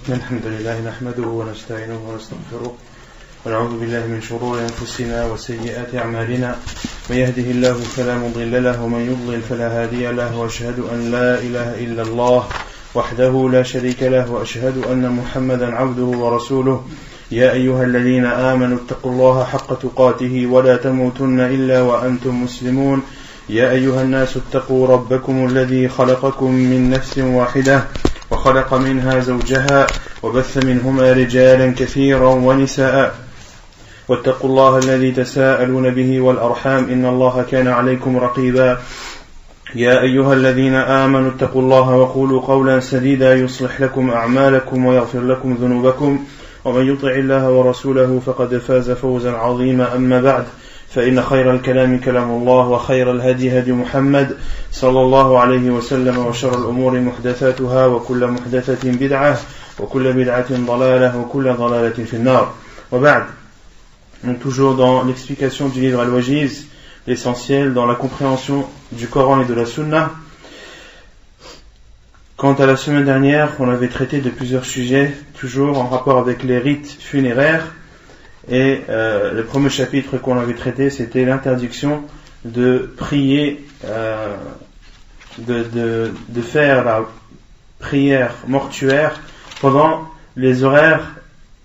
الحمد لله نحمده ونستعينه ونستغفره ونعوذ بالله من شرور أنفسنا وسيئات أعمالنا من يهده الله فلا مضل له ومن يضلل فلا هادي له وأشهد أن لا إله إلا الله وحده لا شريك له وأشهد أن محمدا عبده ورسوله يا أيها الذين آمنوا اتقوا الله حق تقاته ولا تموتن إلا وأنتم مسلمون يا أيها الناس اتقوا ربكم الذي خلقكم من نفس واحدة وخلق منها زوجها وبث منهما رجالا كثيرا ونساء واتقوا الله الذي تساءلون به والأرحام إن الله كان عليكم رقيبا يا أيها الذين آمنوا اتقوا الله وقولوا قولا سديدا يصلح لكم أعمالكم ويغفر لكم ذنوبكم ومن يطع الله ورسوله فقد فاز فوزا عظيما أما بعد فإن خير الكلام كلام الله وخير الهدي هدي محمد صلى الله عليه وسلم وشر الأمور محدثاتها وكل محدثة بدعة وكل بدعة ضلالة وكل ضلالة في النار وبعد. Donc toujours dans l'explication du livre Al-Wajiz, l'essentiel dans la compréhension du Coran et de la Sunna. Quant à la semaine dernière, on avait traité de plusieurs sujets, toujours en rapport avec les rites funéraires. Et le premier chapitre qu'on avait traité, c'était l'interdiction de prier, de faire la prière mortuaire pendant les horaires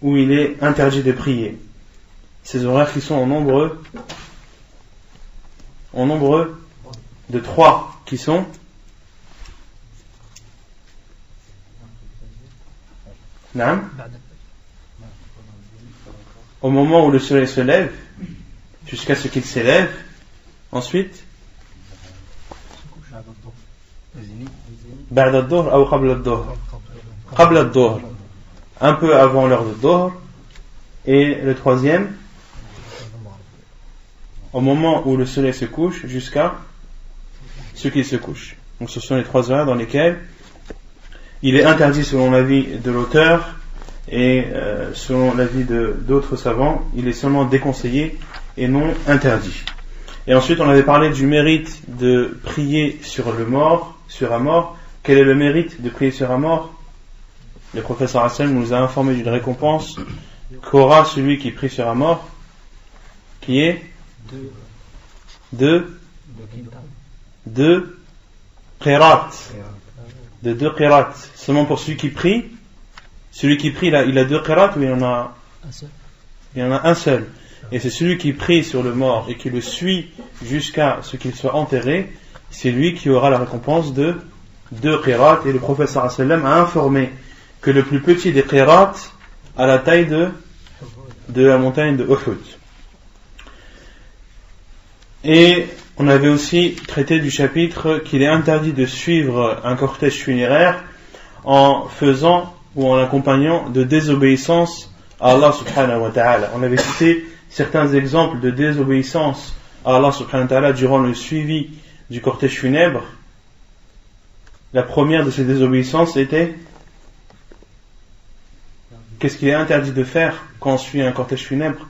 où il est interdit de prier. Ces horaires qui sont en nombre de 3, qui sont Naam, au moment où le soleil se lève, jusqu'à ce qu'il s'élève, ensuite, Ba'd ad-Dhuhr ou Qabl ad-Dhuhr, Qabl ad-Dhuhr, un peu avant l'heure de Dhuhr, et le troisième, au moment où le soleil se couche, jusqu'à ce qu'il se couche. Donc ce sont les 3 heures dans lesquelles il est interdit, selon l'avis de l'auteur, et selon l'avis d'autres savants, il est seulement déconseillé et non interdit. Et ensuite on avait parlé du mérite de prier sur un mort. Quel est le mérite de prier sur un mort? Le professeur Hassan nous a informé d'une récompense qu'aura celui qui prie sur un mort, qui est de qirat, de 2 qirat. Seulement pour celui qui prie, là, il a 2 qirat ou il en a un seul. Et c'est celui qui prie sur le mort et qui le suit jusqu'à ce qu'il soit enterré, c'est lui qui aura la récompense de 2 qirat. Et le prophète sallallahu alayhi wa sallam a informé que le plus petit des qirat a la taille de la montagne de Uhud. Et on avait aussi traité du chapitre qu'il est interdit de suivre un cortège funéraire en faisant ou en accompagnant de désobéissance à Allah subhanahu wa ta'ala. On avait cité certains exemples de désobéissance à Allah subhanahu wa ta'ala durant le suivi du cortège funèbre. La première de ces désobéissances était, qu'est-ce qu'il est interdit de faire quand on suit un cortège funèbre?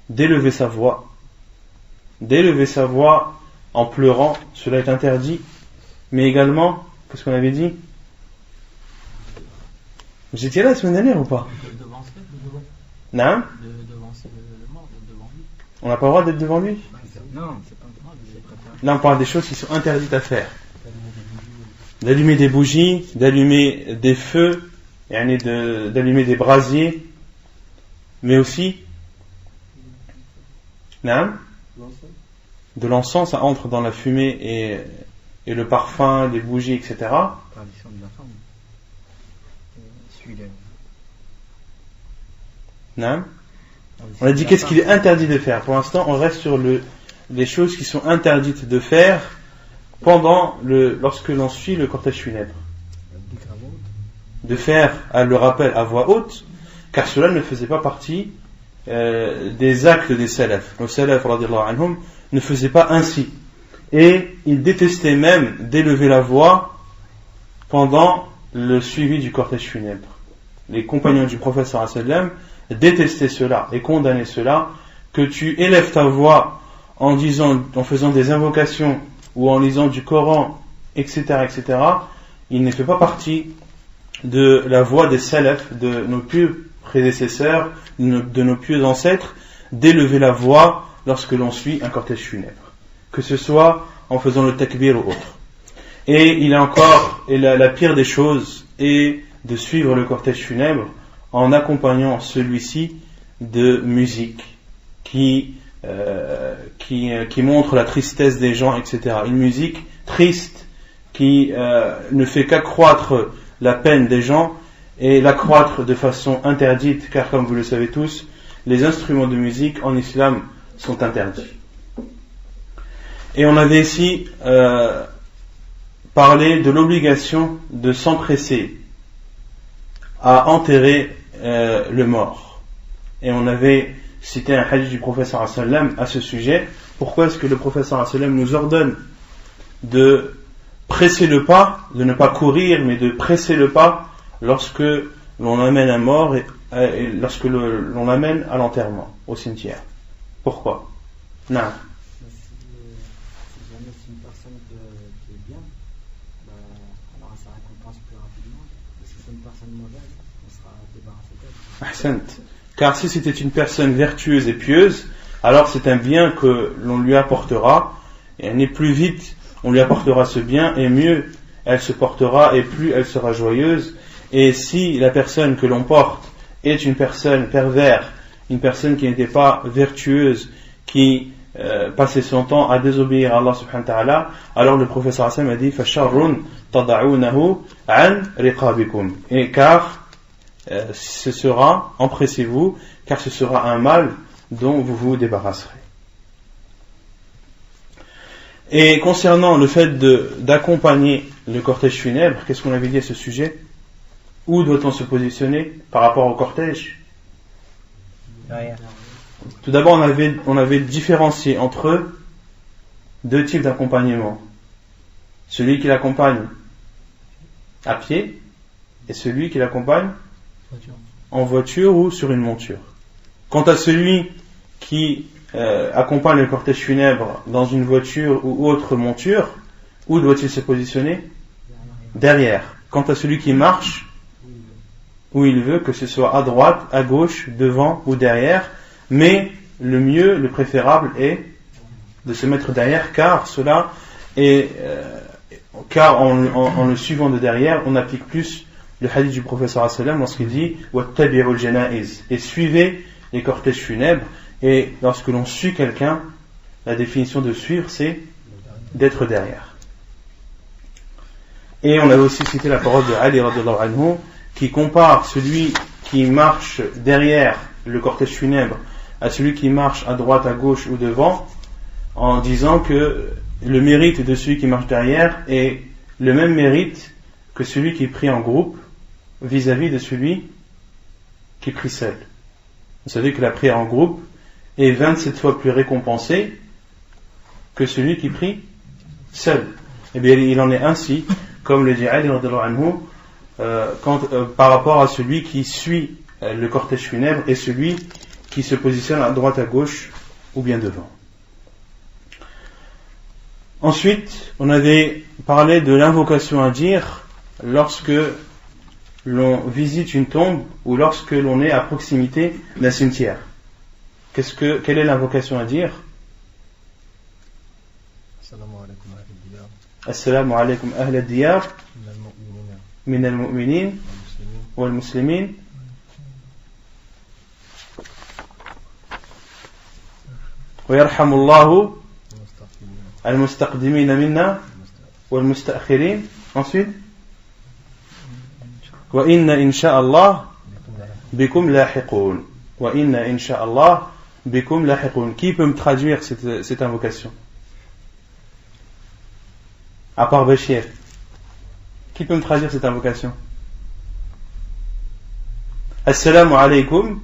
D'élever sa voix en pleurant, cela est interdit. Mais également, qu'est-ce qu'on avait dit? Vous étiez là la semaine dernière ou pas? Non? On n'a pas le droit d'être devant lui? Non, c'est pas le droit. Là on parle des choses qui sont interdites à faire. D'allumer des bougies, d'allumer des feux, d'allumer des brasiers, mais aussi de l'encens, ça entre dans la fumée et le parfum, les bougies, etc. Tradition de la femme. On a dit qu'est-ce qu'il est interdit de faire. Pour l'instant, on reste sur les choses qui sont interdites de faire lorsque l'on suit le cortège funèbre. De faire le rappel à voix haute, car cela ne faisait pas partie des actes des salaf. Les salaf radiyallahu anhum ne faisaient pas ainsi. Et ils détestaient même d'élever la voix pendant le suivi du cortège funèbre. Les compagnons du prophète sallallahu alayhi wa sallam détestaient cela et condamnaient cela, que tu élèves ta voix en faisant des invocations ou en lisant du Coran, etc., il ne fait pas partie de la voie des salaf, de nos pieux prédécesseurs, de nos pieux ancêtres, d'élever la voix lorsque l'on suit un cortège funèbre, que ce soit en faisant le takbir ou autre. Et il y a encore, et la pire des choses est de suivre le cortège funèbre en accompagnant celui-ci de musique qui montre la tristesse des gens, etc. Une musique triste qui ne fait qu'accroître la peine des gens et l'accroître de façon interdite, car comme vous le savez tous, les instruments de musique en islam sont interdits. Et on avait ici parlé de l'obligation de s'empresser à enterrer le mort. Et on avait cité un hadith du prophète sallam à ce sujet. Pourquoi est-ce que le prophète sallam nous ordonne de presser le pas, de ne pas courir, mais de presser le pas lorsque l'on amène un mort et lorsque l'on l'amène à l'enterrement, au cimetière? Pourquoi? Non. Si jamais c'est une personne qui est bien, alors ça récompense plus rapidement. Et si c'est une personne mauvaise, on sera débarrassé d'elle. Ahsant. Car si c'était une personne vertueuse et pieuse, alors c'est un bien que l'on lui apportera, et plus vite on lui apportera ce bien, et mieux elle se portera, et plus elle sera joyeuse. Et si la personne que l'on porte est une personne perverse, une personne qui n'était pas vertueuse, qui passait son temps à désobéir à Allah subhanahu wa ta'ala, alors le professeur Hassan a dit فَشَرٌ تَضَعُونَهُ عَنْ رِقَابِكُمْ. Et car ce sera, empressez-vous, car ce sera un mal dont vous vous débarrasserez. Et concernant le fait d'accompagner le cortège funèbre, qu'est-ce qu'on avait dit à ce sujet? Où doit-on se positionner par rapport au cortège? Tout d'abord, on avait différencié entre deux types d'accompagnement. Celui qui l'accompagne à pied et celui qui l'accompagne en voiture ou sur une monture. Quant à celui qui accompagne le cortège funèbre dans une voiture ou autre monture, où doit-il se positionner? Derrière. Quant à celui qui marche, où il veut, que ce soit à droite, à gauche, devant ou derrière, mais le mieux, le préférable est de se mettre derrière, car cela est, car en le suivant de derrière, on applique plus le hadith du professeur sallam lorsqu'il dit wattabi'ul janaiz, et suivez les cortèges funèbres. Et lorsque l'on suit quelqu'un, la définition de suivre, c'est d'être derrière. Et on avait aussi cité la parole de Ali radhiyallahu anhu, qui compare celui qui marche derrière le cortège funèbre à celui qui marche à droite, à gauche ou devant, en disant que le mérite de celui qui marche derrière est le même mérite que celui qui prie en groupe vis-à-vis de celui qui prie seul. Vous savez que la prière en groupe est 27 fois plus récompensée que celui qui prie seul. Et bien il en est ainsi, comme le dit Ali radhiyallahu anhu, par rapport à celui qui suit le cortège funèbre et celui qui se positionne à droite, à gauche ou bien devant. Ensuite, on avait parlé de l'invocation à dire lorsque l'on visite une tombe ou lorsque l'on est à proximité d'un cimetière. Quelle est l'invocation à dire? Assalamu alaykum ahl al-diyar min al-mu'minin wal-muslimin wa yarhamullahu al-mustaqdimina minna wal-mustakhirin. Ensuite, wa inna insha'Allah bikum lahiqun. Wa inna insha'Allah bikum lahiqun. Qui peut me traduire cette invocation? À part Bachir. Qui peut me traduire cette invocation? Assalamu alaykum,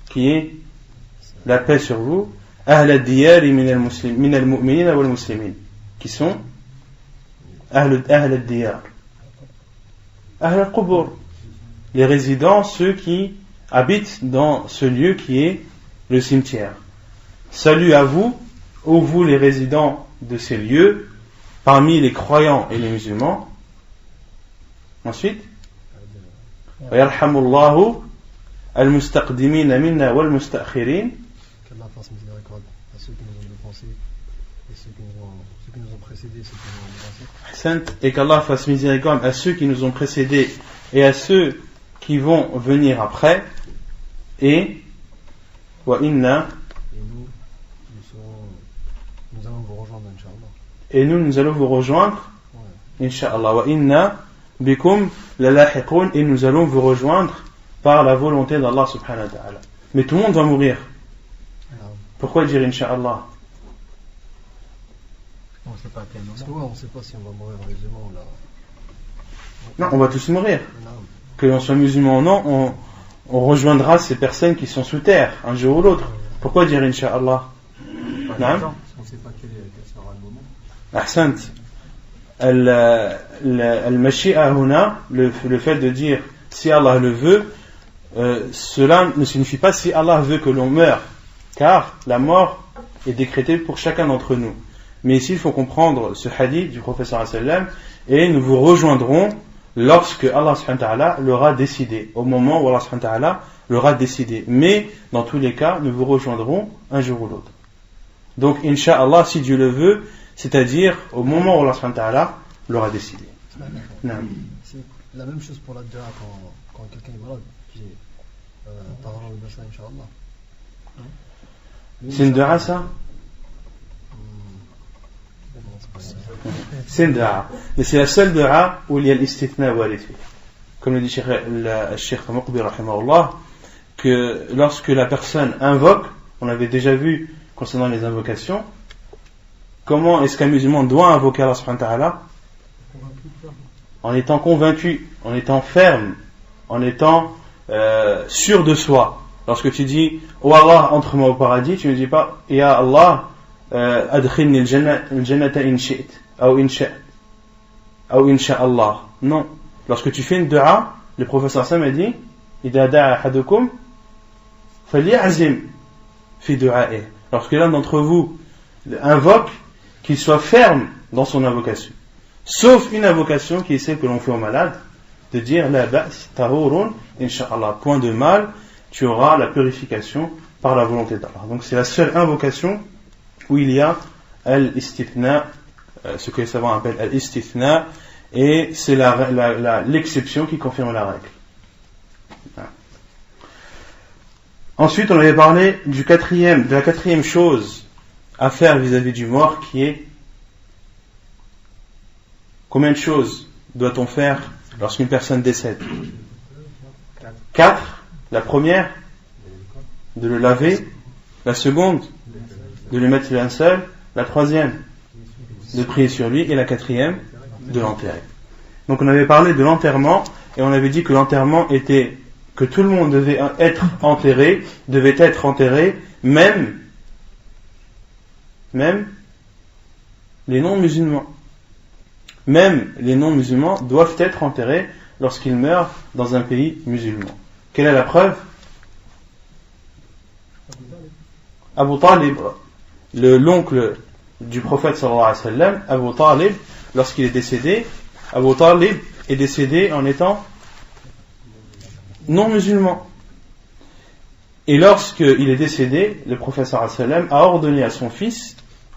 qui est la paix sur vous. Ahl al-diyari min al-mu'minin wal muslimin, qui sont Ahl al-diyar, Ahl al-qubur, les résidents, ceux qui habitent dans ce lieu qui est le cimetière. Salut à vous, ô vous les résidents de ces lieux, parmi les croyants et les musulmans. Ensuite, ويرحم الله المستقدمين منا والمستأخرين. Qu'Allah fasse miséricorde à ceux qui nous ont dépensés et ceux qui nous ont précédés, ceux qui nous ont devancés. Et qu'Allah fasse miséricorde à ceux qui nous ont précédés et à ceux qui vont venir après. Et wa inna, nous allons vous rejoindre, Inch'Allah. Et nous allons vous rejoindre, Inch'Allah. Wa inna bikum lalahiqun, et nous allons vous rejoindre par la volonté d'Allah subhanahu wa ta'ala. Mais tout le monde va mourir. Pourquoi dire Inch'Allah? On ne sait pas à quel moment. Parce que on ne sait pas si on va mourir musulman ou là. Non, on va tous mourir. Non. Que l'on soit musulman ou non, on rejoindra ces personnes qui sont sous terre, un jour ou l'autre. Pourquoi dire Inch'Allah? On ne sait pas quel sera le moment. Ahsant. Al-Mashi'a huna, le fait de dire si Allah le veut, cela ne signifie pas si Allah veut que l'on meure, car la mort est décrétée pour chacun d'entre nous. Mais ici il faut comprendre ce hadith du prophète sallallahu alayhi wa sallam, et nous vous rejoindrons lorsque Allah subhanahu wa ta'ala l'aura décidé, au moment où Allah subhanahu wa ta'ala l'aura décidé. Mais dans tous les cas, nous vous rejoindrons un jour ou l'autre. Donc Inch'Allah, si Dieu le veut, c'est-à-dire au moment où Allah subhanahu wa ta'ala l'aura décidé. C'est la même chose pour la dua quand quelqu'un est malade. T'auras le ça, Inch'Allah. C'est une dua, ça? C'est une dua. Mais c'est la seule dua où il y a l'istithna walid. Comme le dit le Cheikh Muqbil rahimahullah, que lorsque la personne invoque, on avait déjà vu concernant les invocations, comment est-ce qu'un musulman doit invoquer Allah subhanahu wa ta'ala? En étant convaincu, en étant ferme, en étant sûr de soi. Lorsque tu dis oh Allah, entre-moi au paradis, tu ne dis pas Ya Allah, adkhilni al-jannata in shi'it ou in sha'Allah. Non. Lorsque tu fais une dua, le professeur Sam a dit Idha da'a ahadukum falyazim fi du'a'ih. Lorsque l'un d'entre vous invoque, qu'il soit ferme dans son invocation. Sauf une invocation qui est celle que l'on fait aux malades, de dire la ba's tahurun insha'Allah, point de mal, tu auras la purification par la volonté d'Allah. Donc c'est la seule invocation où il y a al-istithna, ce que les savants appellent al-istithna, et c'est l'exception qui confirme la règle. Ensuite, on avait parlé de la quatrième chose à faire vis-à-vis du mort, qui est combien de choses doit-on faire lorsqu'une personne décède? 4. La première, de le laver. La seconde, de lui mettre le linceul. La troisième, de prier sur lui. Et la quatrième, de l'enterrer. Donc on avait parlé de l'enterrement, et on avait dit que l'enterrement était que tout le monde devait être enterré, même les non-musulmans. Même les non-musulmans doivent être enterrés lorsqu'ils meurent dans un pays musulman. Quelle est la preuve? Abu Talib, l'oncle du prophète sallallahu alayhi wa sallam, Abu Talib, lorsqu'il est décédé, Abu Talib est décédé en étant non-musulman. Et lorsqu'il est décédé, le prophète sallallahu alayhi wa sallam a ordonné à son fils,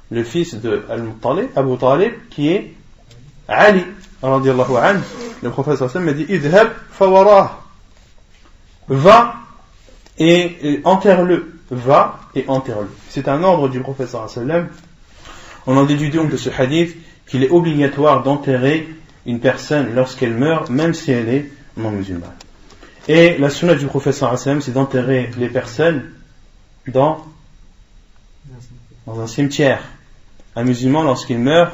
le fils de Al-Muttalib, Abu Talib, qui est Ali, radiyallahu anhu, le prophète sallallahu alayhi wa sallam a dit idhab fawarah, va et enterre-le, va et enterre-le. C'est un ordre du prophète sallallahu alayhi wa sallam. On en déduit donc de ce hadith qu'il est obligatoire d'enterrer une personne lorsqu'elle meurt, même si elle est non musulmane. Et la sunna du prophète sallallahu alayhi wa sallam, c'est d'enterrer les personnes dans un cimetière. Un musulman, lorsqu'il meurt,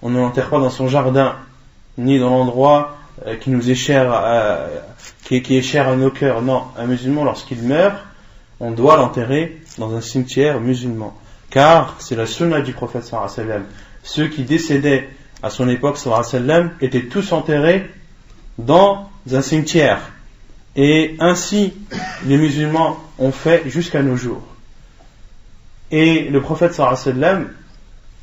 on ne l'enterre pas dans son jardin, ni dans l'endroit qui nous est cher, qui est cher à nos cœurs. Non, un musulman, lorsqu'il meurt, on doit l'enterrer dans un cimetière musulman. Car c'est la sunna du prophète sallallahu alayhi wa sallam. Ceux qui décédaient à son époque sallallahu alayhi wa sallam étaient tous enterrés dans un cimetière. Et ainsi, les musulmans ont fait jusqu'à nos jours. Et le prophète sallallahu alayhi wa sallam,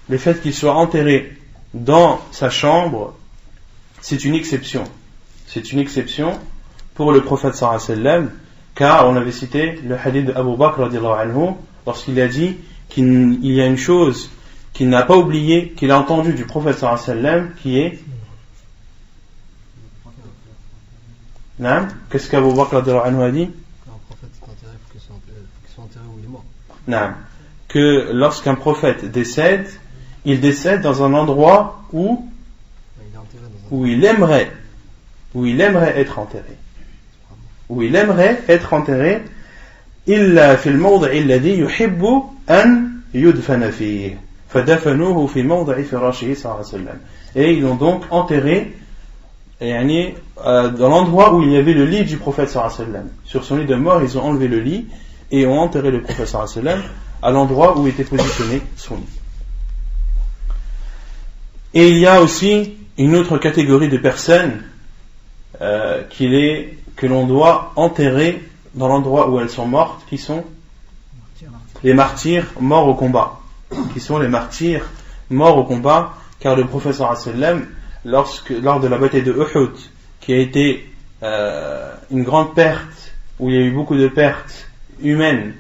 le fait qu'il soit enterré dans sa chambre, c'est une exception. C'est une exception pour le prophète sallallahu alayhi wa sallam, car on avait cité le hadith de Abu Bakr radiyallahu anhu lorsqu'il a dit qu'il y a une chose qu'il n'a pas oublié, qu'il a entendu du prophète sallallahu alayhi wa sallam, qui est qu'est-ce qu'Abu Bakr radiyallahu anhu a dit? Quand un prophète est enterré, il faut qu'il soit enterré où il est mort. Que lorsqu'un prophète décède, il décède dans un endroit où il aimerait être enterré. Où il aimerait être enterré, إلا في الموضع الذي يحب أن يدفن فيه فدفنوه في موضع فراشه صلى الله عليه وسلم. Et ils l'ont donc enterré dans l'endroit où il y avait le lit du prophète sallallahu alayhi wa sallam. Sur son lit de mort, ils ont enlevé le lit et ont enterré le prophète sallallahu alayhi wa sallam à l'endroit où était positionné son lit. Et il y a aussi une autre catégorie de personnes que l'on doit enterrer dans l'endroit où elles sont mortes, qui sont les martyrs morts au combat. Car le prophète sallallahu alayhi wa sallam, lors de la bataille de Uhud, qui a été une grande perte, où il y a eu beaucoup de pertes humaines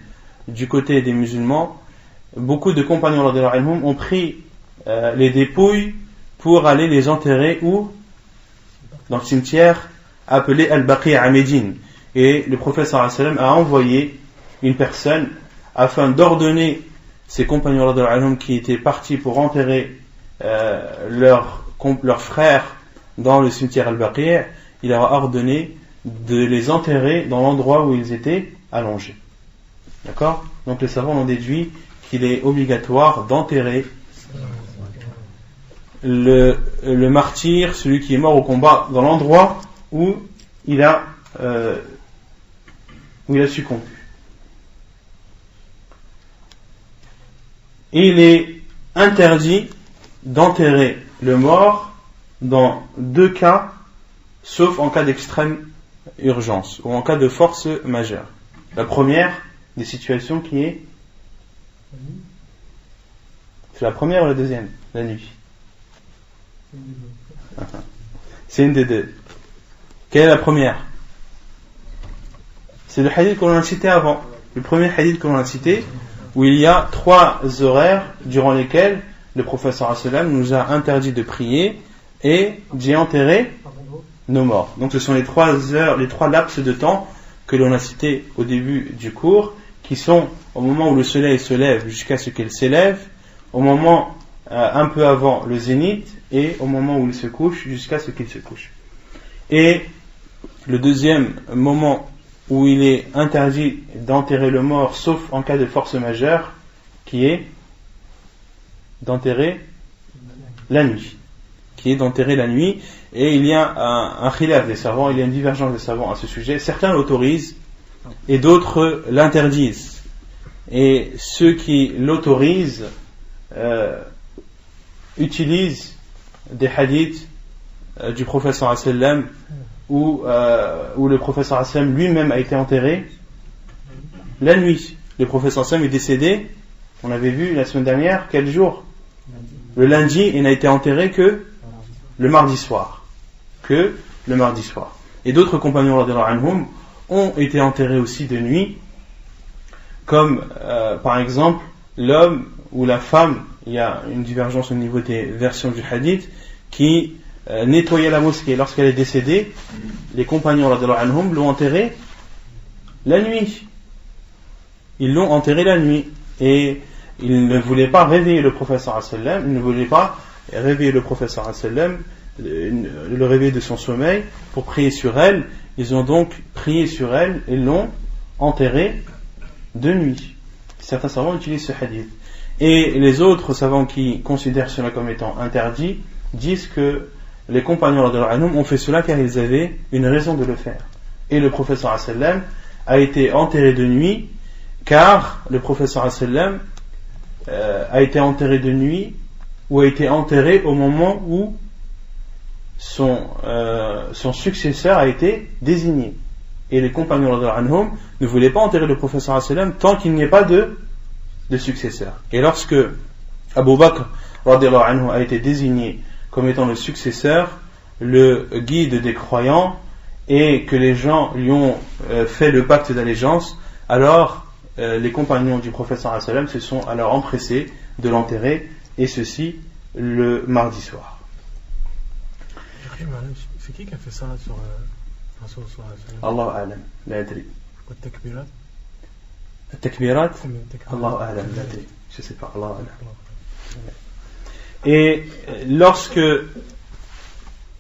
du côté des musulmans, beaucoup de compagnons radhiyallahu anhum ont pris les dépouilles pour aller les enterrer où? Dans le cimetière appelé Al-Baqi' à Médine. Et le prophète sallallahu alayhi wa sallam a envoyé une personne afin d'ordonner ses compagnons radhiyallahu anhum qui étaient partis pour enterrer leurs frères dans le cimetière Al-Baqi'. Il leur a ordonné de les enterrer dans l'endroit où ils étaient allongés. D'accord? Donc les savants ont déduit qu'il est obligatoire d'enterrer le martyr, celui qui est mort au combat, dans l'endroit où il a succombu. Et il est interdit d'enterrer le mort dans 2 cas, sauf en cas d'extrême urgence ou en cas de force majeure. La première des situations qui est... C'est la première ou la deuxième? La nuit. C'est une des deux. Quelle est la première? C'est le hadith qu'on a cité avant. Le premier hadith qu'on a cité, où il y a 3 horaires durant lesquels le prophète sallallahu alayhi wa sallam nous a interdit de prier et d'y enterrer nos morts. Donc ce sont les 3 heures, les 3 laps de temps que l'on a cités au début du cours, qui sont au moment où le soleil se lève jusqu'à ce qu'il s'élève, au moment un peu avant le zénith et au moment où il se couche jusqu'à ce qu'il se couche. Et le deuxième moment où il est interdit d'enterrer le mort sauf en cas de force majeure, qui est d'enterrer la nuit. Et il y a un khilaf des savants, il y a une divergence des savants à ce sujet. Certains l'autorisent et d'autres l'interdisent. Et ceux qui l'autorisent utilisent des hadiths du prophète sallallahu alayhi wa sallam où le prophète sallallahu alayhi wa sallam lui-même a été enterré la nuit. Le prophète sallallahu alayhi wa sallam est décédé, on avait vu la semaine dernière, quel jour? Le lundi, et n'a été enterré que le mardi soir. Et d'autres compagnons radhiyallahu anhum ont été enterrés aussi de nuit, comme par exemple l'homme ou la femme. Il y a une divergence au niveau des versions du hadith, qui nettoyait la mosquée lorsqu'elle est décédée. Les compagnons radhiyallahu anhum l'ont enterré la nuit. Ils l'ont enterré la nuit et ils ne voulaient pas réveiller le prophète sallallahu alayhi wa sallam. Ils ne voulaient pas réveiller le prophète sallallahu alayhi wa sallam, le réveiller de son sommeil pour prier sur elle. Ils ont donc prié sur elle et l'ont enterré de nuit. Certains savants utilisent ce hadith. Et les autres savants qui considèrent cela comme étant interdit disent que les compagnons radhiyallahu anhum ont fait cela car ils avaient une raison de le faire. Et le prophète sallallahu alayhi wa sallam a été enterré de nuit, car le prophète sallallahu alayhi wa sallam a été enterré de nuit, ou a été enterré au moment où son successeur a été désigné. Et les compagnons radhiyallahu anhum ne voulaient pas enterrer le prophète sallallahu alayhi wa sallam tant qu'il n'y ait pas de successeur. Et lorsque Abu Bakr radhiyallahu anhu a été désigné comme étant le successeur, le guide des croyants, et que les gens lui ont fait le pacte d'allégeance, alors les compagnons du prophète sallallahu alayhi wa sallam se sont alors empressés de l'enterrer, et ceci le mardi soir. C'est qui a fait ça sur Allahu a'lam, la adri. Takbirat. Takbirat, Allahu a'lam, la adri. Je sais pas, Allahu a'lam. Et lorsque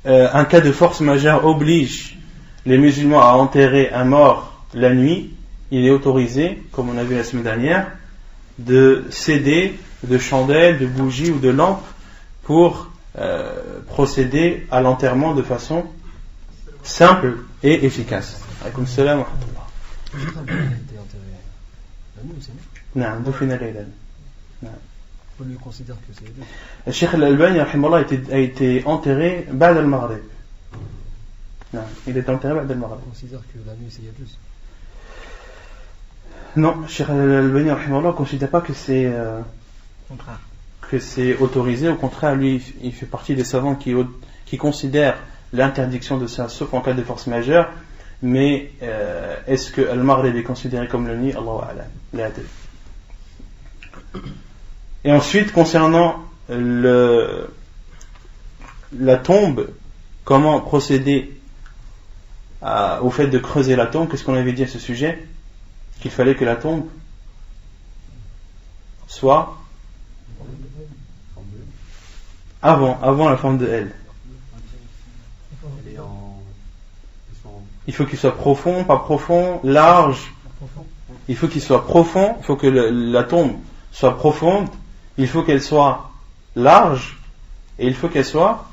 un cas de force majeure oblige les musulmans à enterrer un mort la nuit, il est autorisé, comme on a vu la semaine dernière, de céder de chandelles, de bougies ou de lampes pour procéder à l'enterrement de façon simple et efficace. Alaykoum salam wa rahmatullah. Non, dufina laylan. On lui considère que c'est deux. Le Cheikh Al-Albani a été enterré ba'd al-Maghrib. Non, il est enterré ba'd al-Maghrib. On considère que la nuit c'est Yajuz. Non, Cheikh Al-Albani ne considère pas que c'est autorisé. Au contraire, lui, il fait partie des savants qui considèrent l'interdiction de ça, sauf en cas de force majeure. Mais est-ce que Al-Maghrib est considéré comme la nuit? Allahu a'lam. Et ensuite, concernant la tombe, comment procéder au fait de creuser la tombe? Qu'est-ce qu'on avait dit à ce sujet? Qu'il fallait que la tombe soit avant la forme de L. Il faut qu'il soit profond, pas profond, large. Il faut qu'il soit profond, il faut que la tombe soit profonde, il faut qu'elle soit large, et il faut qu'elle soit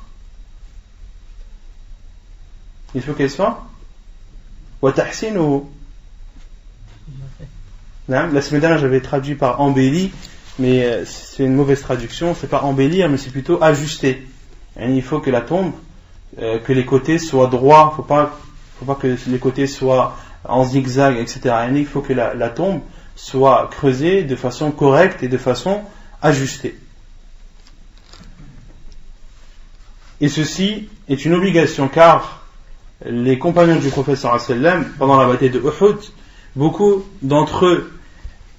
wa tahsinuhu. La semaine dernière j'avais traduit par embelli, mais c'est une mauvaise traduction, c'est pas embellir mais c'est plutôt ajuster. Et il faut que la tombe, que les côtés soient droits, faut pas que les côtés soient en zigzag, etc. Et il faut que la tombe soit creusée de façon correcte et de façon ajustée. Et ceci est une obligation, car les compagnons du prophète sallallahu alayhi wa sallam, pendant la bataille de Uhud, beaucoup d'entre eux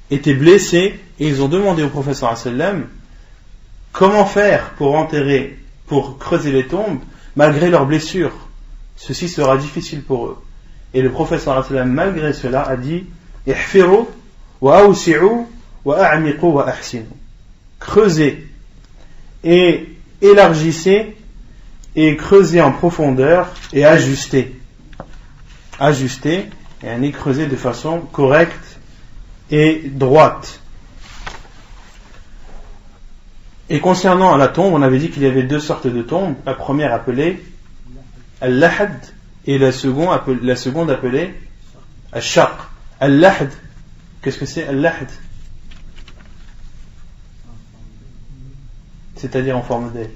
étaient blessés et ils ont demandé au prophète sallallahu alayhi wa sallam comment faire pour creuser les tombes malgré leurs blessures. Ceci sera difficile pour eux. Et le prophète sallallahu alayhi wa sallam, malgré cela, a dit ihfiru wa awsi'u wa a'miqu wa ahsinu. Creusez et élargissez et creusez en profondeur et ajustez. Ajustez et creusez de façon correcte et droite. Et concernant la tombe, on avait dit qu'il y avait deux sortes de tombes. La première appelée al-lahad et la seconde appelée al-shaq. Al-lahad, qu'est-ce que c'est al-lahad? C'est-à-dire en forme d'aile.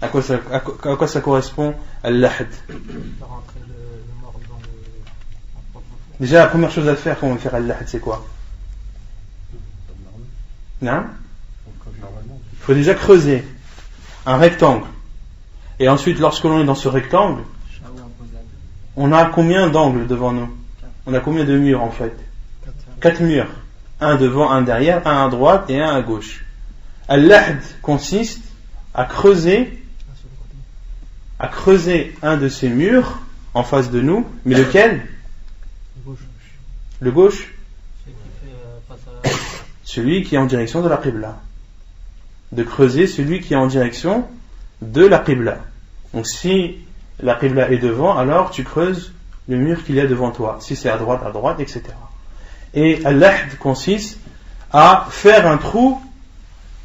À quoi ça correspond al-lahad? Déjà la première chose à faire quand on veut faire al-lahad, c'est quoi? Non? Il faut déjà creuser un rectangle. Et ensuite, lorsque l'on est dans ce rectangle, on a combien d'angles devant nous? On a combien de murs en fait? 4 murs. Un devant, un derrière, un à droite et un à gauche. Al-lahd consiste à creuser un de ces murs en face de nous. Mais lequel? Le gauche? Celui qui est en direction de la Qibla. De creuser celui qui est en direction de la Qibla. Donc si la Qibla est devant, alors tu creuses le mur qu'il y a devant toi. Si c'est à droite, etc. Et al-lahd consiste à faire un trou,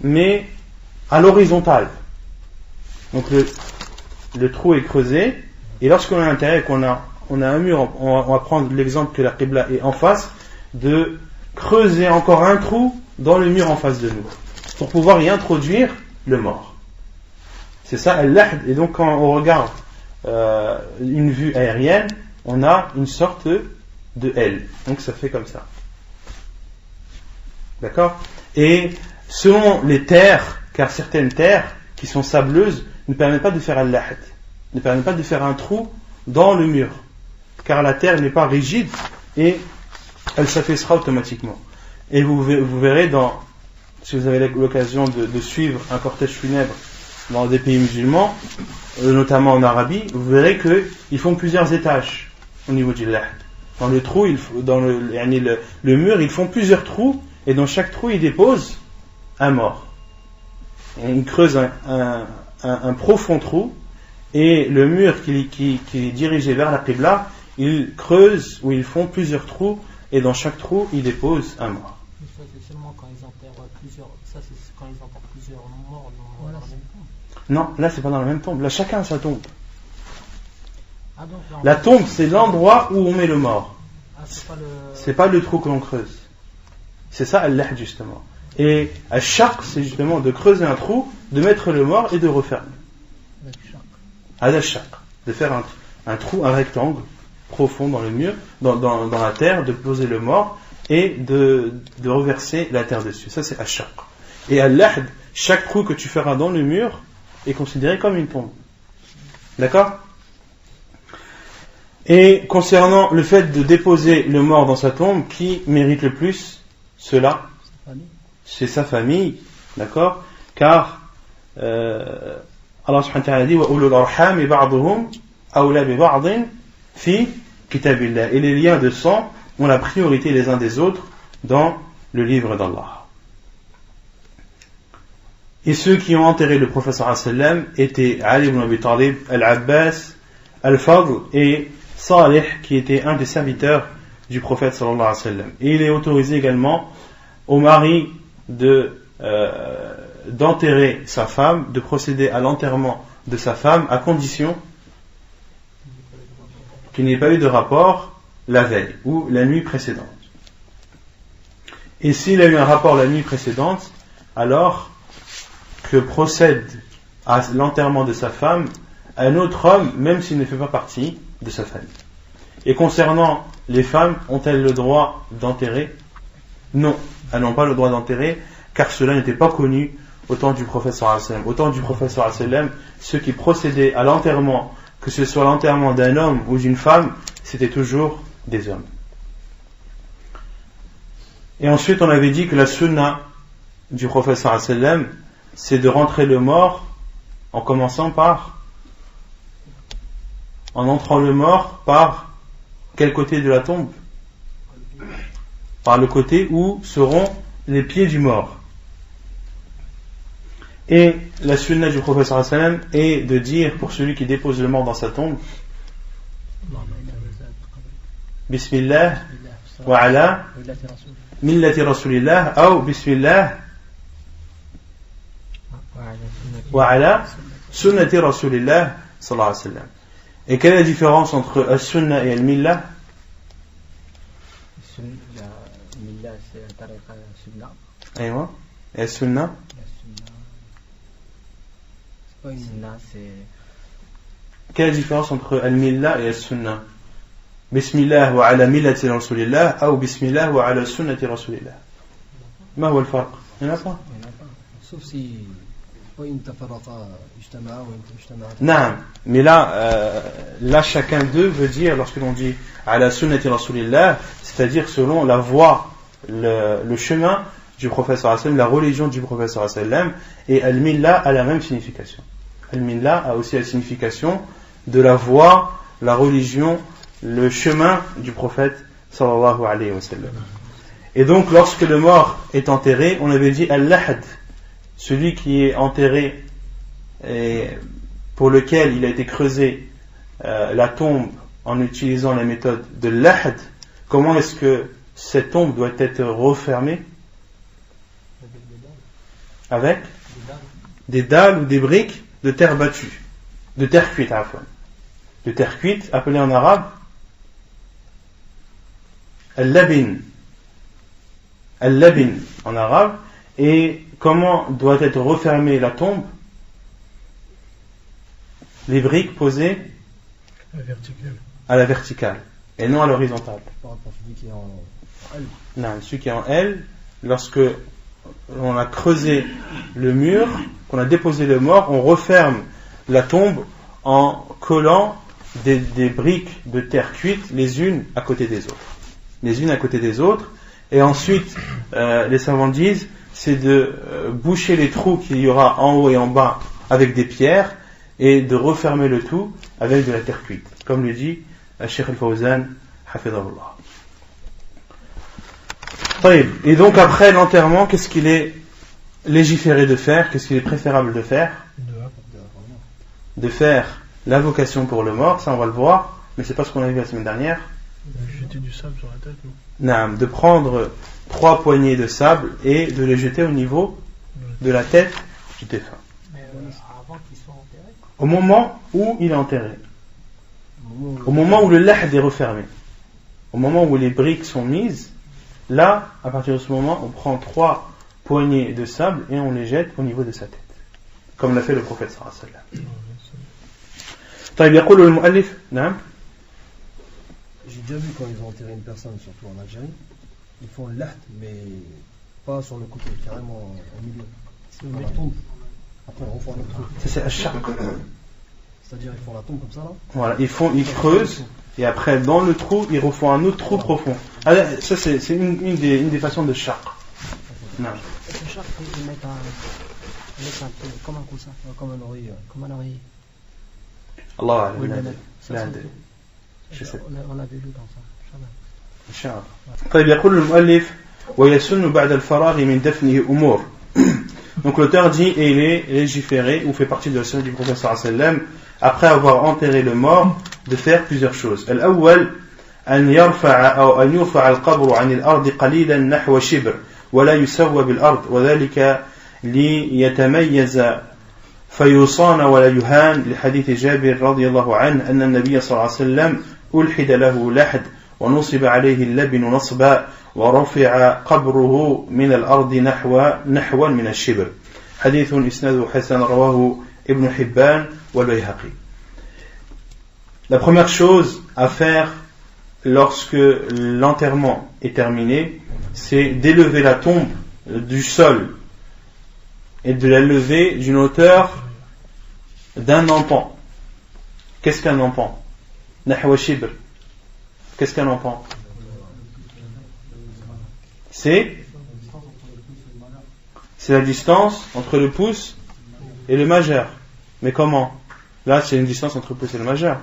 mais à l'horizontale. Donc le trou est creusé, et lorsqu'on est à l'intérieur et qu'on a un mur, on va prendre l'exemple que la Qibla est en face, de creuser encore un trou dans le mur en face de nous, pour pouvoir y introduire le mort. C'est ça al-lahd. Et donc quand on regarde une vue aérienne, on a une sorte de L. Donc ça fait comme ça. D'accord? Et selon les terres, car certaines terres qui sont sableuses ne permettent pas de faire al-lahd. ne permet pas de faire un trou dans le mur, car la terre n'est pas rigide et elle s'affaissera automatiquement. Et vous verrez, si vous avez l'occasion de suivre un cortège funèbre dans des pays musulmans, notamment en Arabie, vous verrez qu'ils font plusieurs étages au niveau du lahd. Dans le trou, dans le mur, ils font plusieurs trous, et dans chaque trou, ils déposent un mort. Et ils creusent un profond trou, et le mur qui est dirigé vers la Qibla, ils creusent ou ils font plusieurs trous, et dans chaque trou, ils déposent un mort. Ça, c'est seulement quand ils enterrent plusieurs. Ça, c'est quand ils enterrent plusieurs morts dans la même tombe. Non, là, c'est pas dans la même tombe. Là, chacun a sa tombe. Ah, donc, là, La tombe, c'est l'endroit où on met le mort. Ah, C'est pas le trou que l'on creuse. C'est ça, al-lahd, justement. Et al-shaq, c'est justement de creuser un trou, de mettre le mort et de refermer. Al-shaq, de faire un trou, un rectangle profond dans le mur, dans la terre, de poser le mort et de reverser la terre dessus. Ça, c'est al-shaq. Et al-lahd, chaque trou que tu feras dans le mur est considéré comme une tombe. D'accord ? Et concernant le fait de déposer le mort dans sa tombe, qui mérite le plus cela? C'est sa famille, d'accord? Car Allah subhanahu wa ta'ala dit wa ulul arham ba'dhum awla bi ba'd fi kitabillah. Et les liens de sang ont la priorité les uns des autres dans le livre d'Allah. Et ceux qui ont enterré le prophète sallallahu alayhi wa sallam étaient Ali ibn Abi Talib, Al-Abbas, Al-Fadl et Salih, qui était un des serviteurs du prophète sallallahu alayhi wa sallam. Et il est autorisé également au mari d'enterrer sa femme, de procéder à l'enterrement de sa femme, à condition qu'il n'y ait pas eu de rapport la veille ou la nuit précédente. Et s'il a eu un rapport la nuit précédente, alors que procède à l'enterrement de sa femme un autre homme, même s'il ne fait pas partie de sa famille. Et concernant les femmes, ont-elles le droit d'enterrer? Non, elles n'ont pas le droit d'enterrer, car cela n'était pas connu au temps du prophète sallallahu alayhi wa sallam. Au temps du prophète sallallahu alayhi wa sallam, ceux qui procédaient à l'enterrement, que ce soit l'enterrement d'un homme ou d'une femme, c'était toujours des hommes. Et ensuite, on avait dit que la sunna du prophète sallallahu alayhi wa sallam, c'est de rentrer le mort en commençant en entrant le mort par quel côté de la tombe? Par le côté où seront les pieds du mort. Et la sunna du prophète sallallahu alayhi wa sallam est de dire pour celui qui dépose le mort dans sa tombe Bismillah wa ala millati rasulillah ou Bismillah wa ala sunnati rasulillah sallallahu alayhi wa sallam. Et quelle est la différence entre al-sunna et al-millah? La millah, c'est la tariqa sunna. Aïwa. Et al-sunna? Sunna, c'est. Quelle est la différence entre al-millah et al-sunna? Bismillah wa ala millati rasulillah ou Bismillah wa ala sunnati rasulillah. Ma huwa al-farq? Il n'y en a pas. Sauf si. Non, mais là chacun d'eux veut dire, lorsque l'on dit ala sunnati rasulillah, c'est-à-dire selon la voie, le chemin du prophète sallallahu alayhi wa sallam, la religion du prophète sallallahu alayhi wa sallam, et al-millah a la même signification. Al-millah a aussi la signification de la voie, la religion, le chemin du prophète sallallahu alayhi wa sallam. Et donc lorsque le mort est enterré, on avait dit al-lahd, celui qui est enterré et pour lequel il a été creusé la tombe en utilisant la méthode de l'ahd. Comment est-ce que cette tombe doit être refermée? Avec des dalles ou des briques de terre battue, de terre cuite, de terre cuite, appelée en arabe al-labin, al-labin en arabe. Et comment doit être refermée la tombe? Les briques posées à la verticale et non à l'horizontale. Par rapport à celui qui est en L. Non, celui qui est en L, lorsque on a creusé le mur, qu'on a déposé le mort, on referme la tombe en collant des briques de terre cuite les unes à côté des autres. Les unes à côté des autres. Et ensuite, les savants disent, c'est de boucher les trous qu'il y aura en haut et en bas avec des pierres et de refermer le tout avec de la terre cuite. Comme le dit Cheikh Al-Fawzan, hafidhahullah. Et donc après l'enterrement, qu'est-ce qu'il est légiféré de faire? Qu'est-ce qu'il est préférable de faire? De faire l'invocation pour le mort, ça on va le voir, mais c'est pas ce qu'on a vu la semaine dernière. Jeter du sable sur la tête, non? Non, de prendre 3 poignées de sable et de les jeter au niveau de la tête du défunt. Mais avant qu'il soit enterré? Au moment où il est enterré. Au moment où le lahd est refermé. Au moment où les briques sont mises, là, à partir de ce moment, on prend 3 poignées de sable et on les jette au niveau de sa tête. Comme l'a fait le prophète sallallahu alayhi wa sallam. طيب يقول المؤلف نعم. J'ai déjà vu quand ils ont enterré une personne, surtout en Algérie, ils font le lahd, mais pas sur le côté, carrément au milieu. Dans la tombe. Après ils refont un autre trou. Ça c'est ashaq. C'est-à-dire ils font la tombe comme ça là. Voilà, ils creusent et après dans le trou ils refont un autre trou profond. Alors, ça c'est une des façons de shaq. Non. Le char, ils mettent un peu comme un coussin, Comme un oreiller. comme un oreiller. Allah Oui, a'lam. ça, لا c'est- أدري. Je sais. On avait lu dans ça. إن شاء الله. طيب يقول المؤلف ويسن بعد الفراغ من دفنه أمور. Donc l'auteur dit et il est légiféré ou fait partie de la sunna du prophète sallallahu alayhi wa sallam après avoir enterré le mort de faire plusieurs choses. الأول أن يرفع أو أن يرفع القبر عن الأرض قليلا نحو شبر ولا يسوى بالأرض وذلك ليتميز فيصان ولا يهان لحديث جابر رضي الله عنه أن النبي صلى الله عليه وسلم ألحد له لحد ونصب عليه اللبن نصبا ورفع قبره من الأرض نحوا من الشبر حديث إسناده حسن رواه ابن حبان والبيهقي. La première chose à faire lorsque l'enterrement est terminé, c'est d'élever la tombe du sol et de la lever d'une hauteur d'un empan. Qu'est-ce qu'un empan? Nahwa shibr. Qu'est-ce qu'un empan? C'est la distance entre le pouce et le majeur. Mais comment? Là, c'est une distance entre le pouce et le majeur.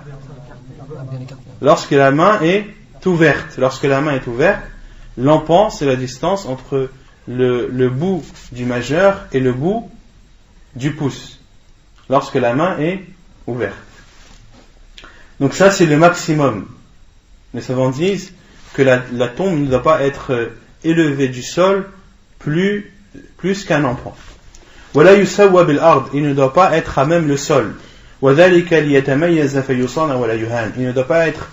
Lorsque la main est ouverte, l'empan, c'est la distance entre le bout du majeur et le bout du pouce. Lorsque la main est ouverte. Donc ça, c'est le maximum. Les savants disent que la tombe ne doit pas être élevée du sol plus qu'un empan. ولا يسوى بالأرض, il ne doit pas être à même le sol. وذلك ليتميز فيصان ولا يهان, il ne doit pas être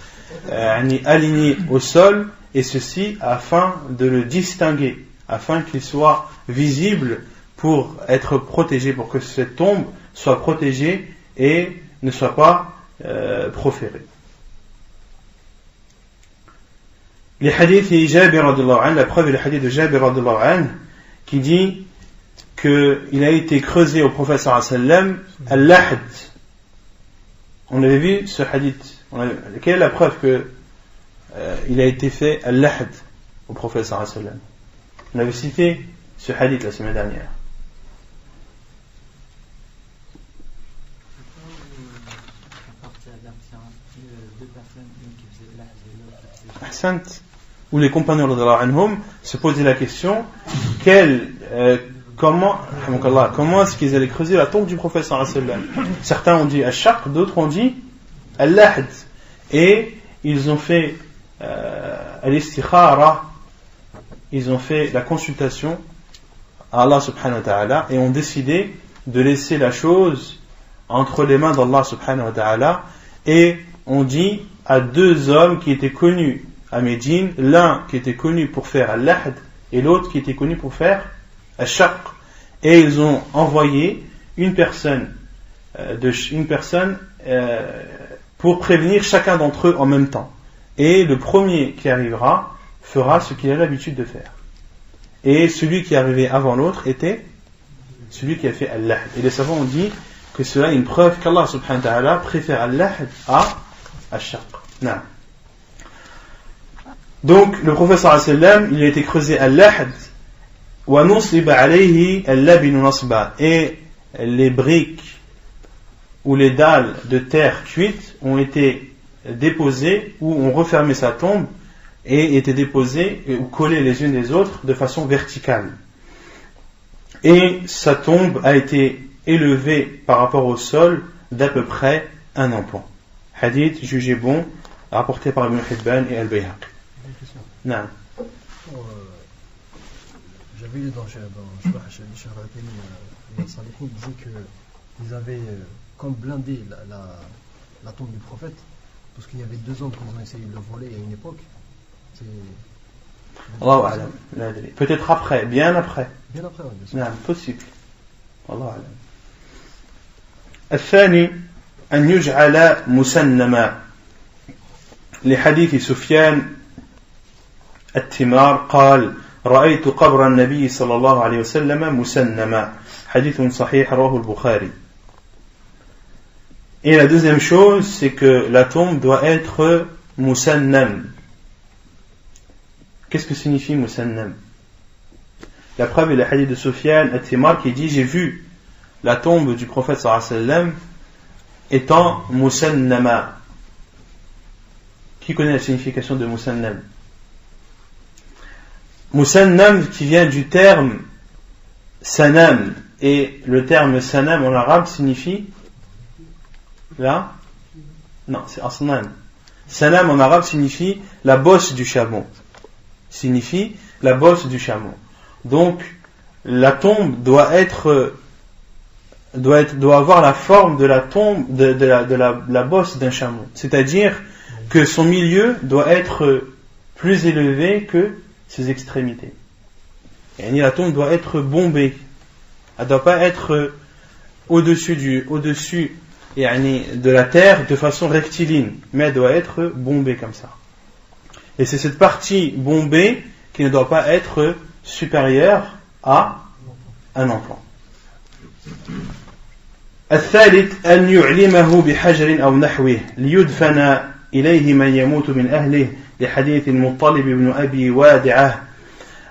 aligné au sol, et ceci afin de le distinguer, afin qu'il soit visible pour être protégé, pour que cette tombe soit protégée et ne soit pas proférée. Les hadiths de Jabir radhiyallahu anhu, la preuve est le hadith de Jabir radhiyallahu anhu qui dit qu'il a été creusé au prophète sallallahu alayhi wa sallam al-lahd. On avait vu ce hadith. Quelle est la preuve qu'il a été fait al-lahd au prophète sallallahu alayhi wa sallam? On avait cité ce hadith la semaine dernière. Ahsant. Où les compagnons radhiyallahu anhum se posaient la question comment est-ce qu'ils allaient creuser la tombe du prophète sallallahu alayhi wa sallam? Certains ont dit al-shaq, d'autres ont dit al-lahd, et ils ont fait al-istikhara, ils ont fait la consultation à Allah subhanahu wa ta'ala et ont décidé de laisser la chose entre les mains d'Allah subhanahu wa ta'ala, et ont dit à 2 hommes qui étaient connus à Médine, l'un qui était connu pour faire al-lahd et l'autre qui était connu pour faire al-shaq, et ils ont envoyé une personne pour prévenir chacun d'entre eux en même temps, et le premier qui arrivera fera ce qu'il a l'habitude de faire, et celui qui est arrivé avant l'autre était celui qui a fait al-lahd. Et les savants ont dit que cela est une preuve qu'Allah subhanahu wa ta'ala préfère al-lahd à al-shaq. Non. Donc le prophète sallallahu alayhi wa sallam, il a été creusé al-lahd wa nusiba alayhi al-labinu nasba, et les briques ou les dalles de terre cuite ont été déposées ou ont refermé sa tombe et étaient déposées ou collées les unes des autres de façon verticale. Et sa tombe a été élevée par rapport au sol d'à peu près un emploi. Hadith jugé bon, rapporté par Ibn Hibban et Al-Bayhaqi. Non. J'avais lu dans Sharh al-Salihin, il disait qu'ils avaient comme blindé la tombe du prophète, parce qu'il y avait 2 hommes qui ont essayé de le voler à une époque. Allahu a'lam. Peut-être après, bien après. Bien après, oui, bien sûr. Non, possible. Allahu a'lam. الثاني أن يجعل مسنما لحديث سفيان التمار قال رأيت قبر النبي صلى الله عليه وسلم مسنما حديث صحيح رواه البخاري. Et la deuxième chose, c'est que la tombe doit être musannam. Qu'est-ce que signifie musannam? La preuve est le hadith de Sufyan al-Timar qui dit: j'ai vu la tombe du prophète sallallahu alayhi wa sallam étant musannama. Qui connaît la signification de musannam? Musannam qui vient du terme sanam, et le terme sanam en arabe signifie là? Non, c'est asnam. Sanam en arabe signifie la bosse du chameau. Signifie la bosse du chameau. Donc la tombe doit avoir la forme de la tombe de la bosse d'un chameau. C'est-à-dire que son milieu doit être plus élevé que ses extrémités. Et la tombe doit être bombée. Elle ne doit pas être au-dessus de la terre de façon rectiligne, mais elle doit être bombée comme ça. Et c'est cette partie bombée qui ne doit pas être supérieure à un emploi. الثالث أن يعلمه بحجر أو نحوه ليدفن إليه من يموت من أهله لحديث المطلب بن أبي وادعة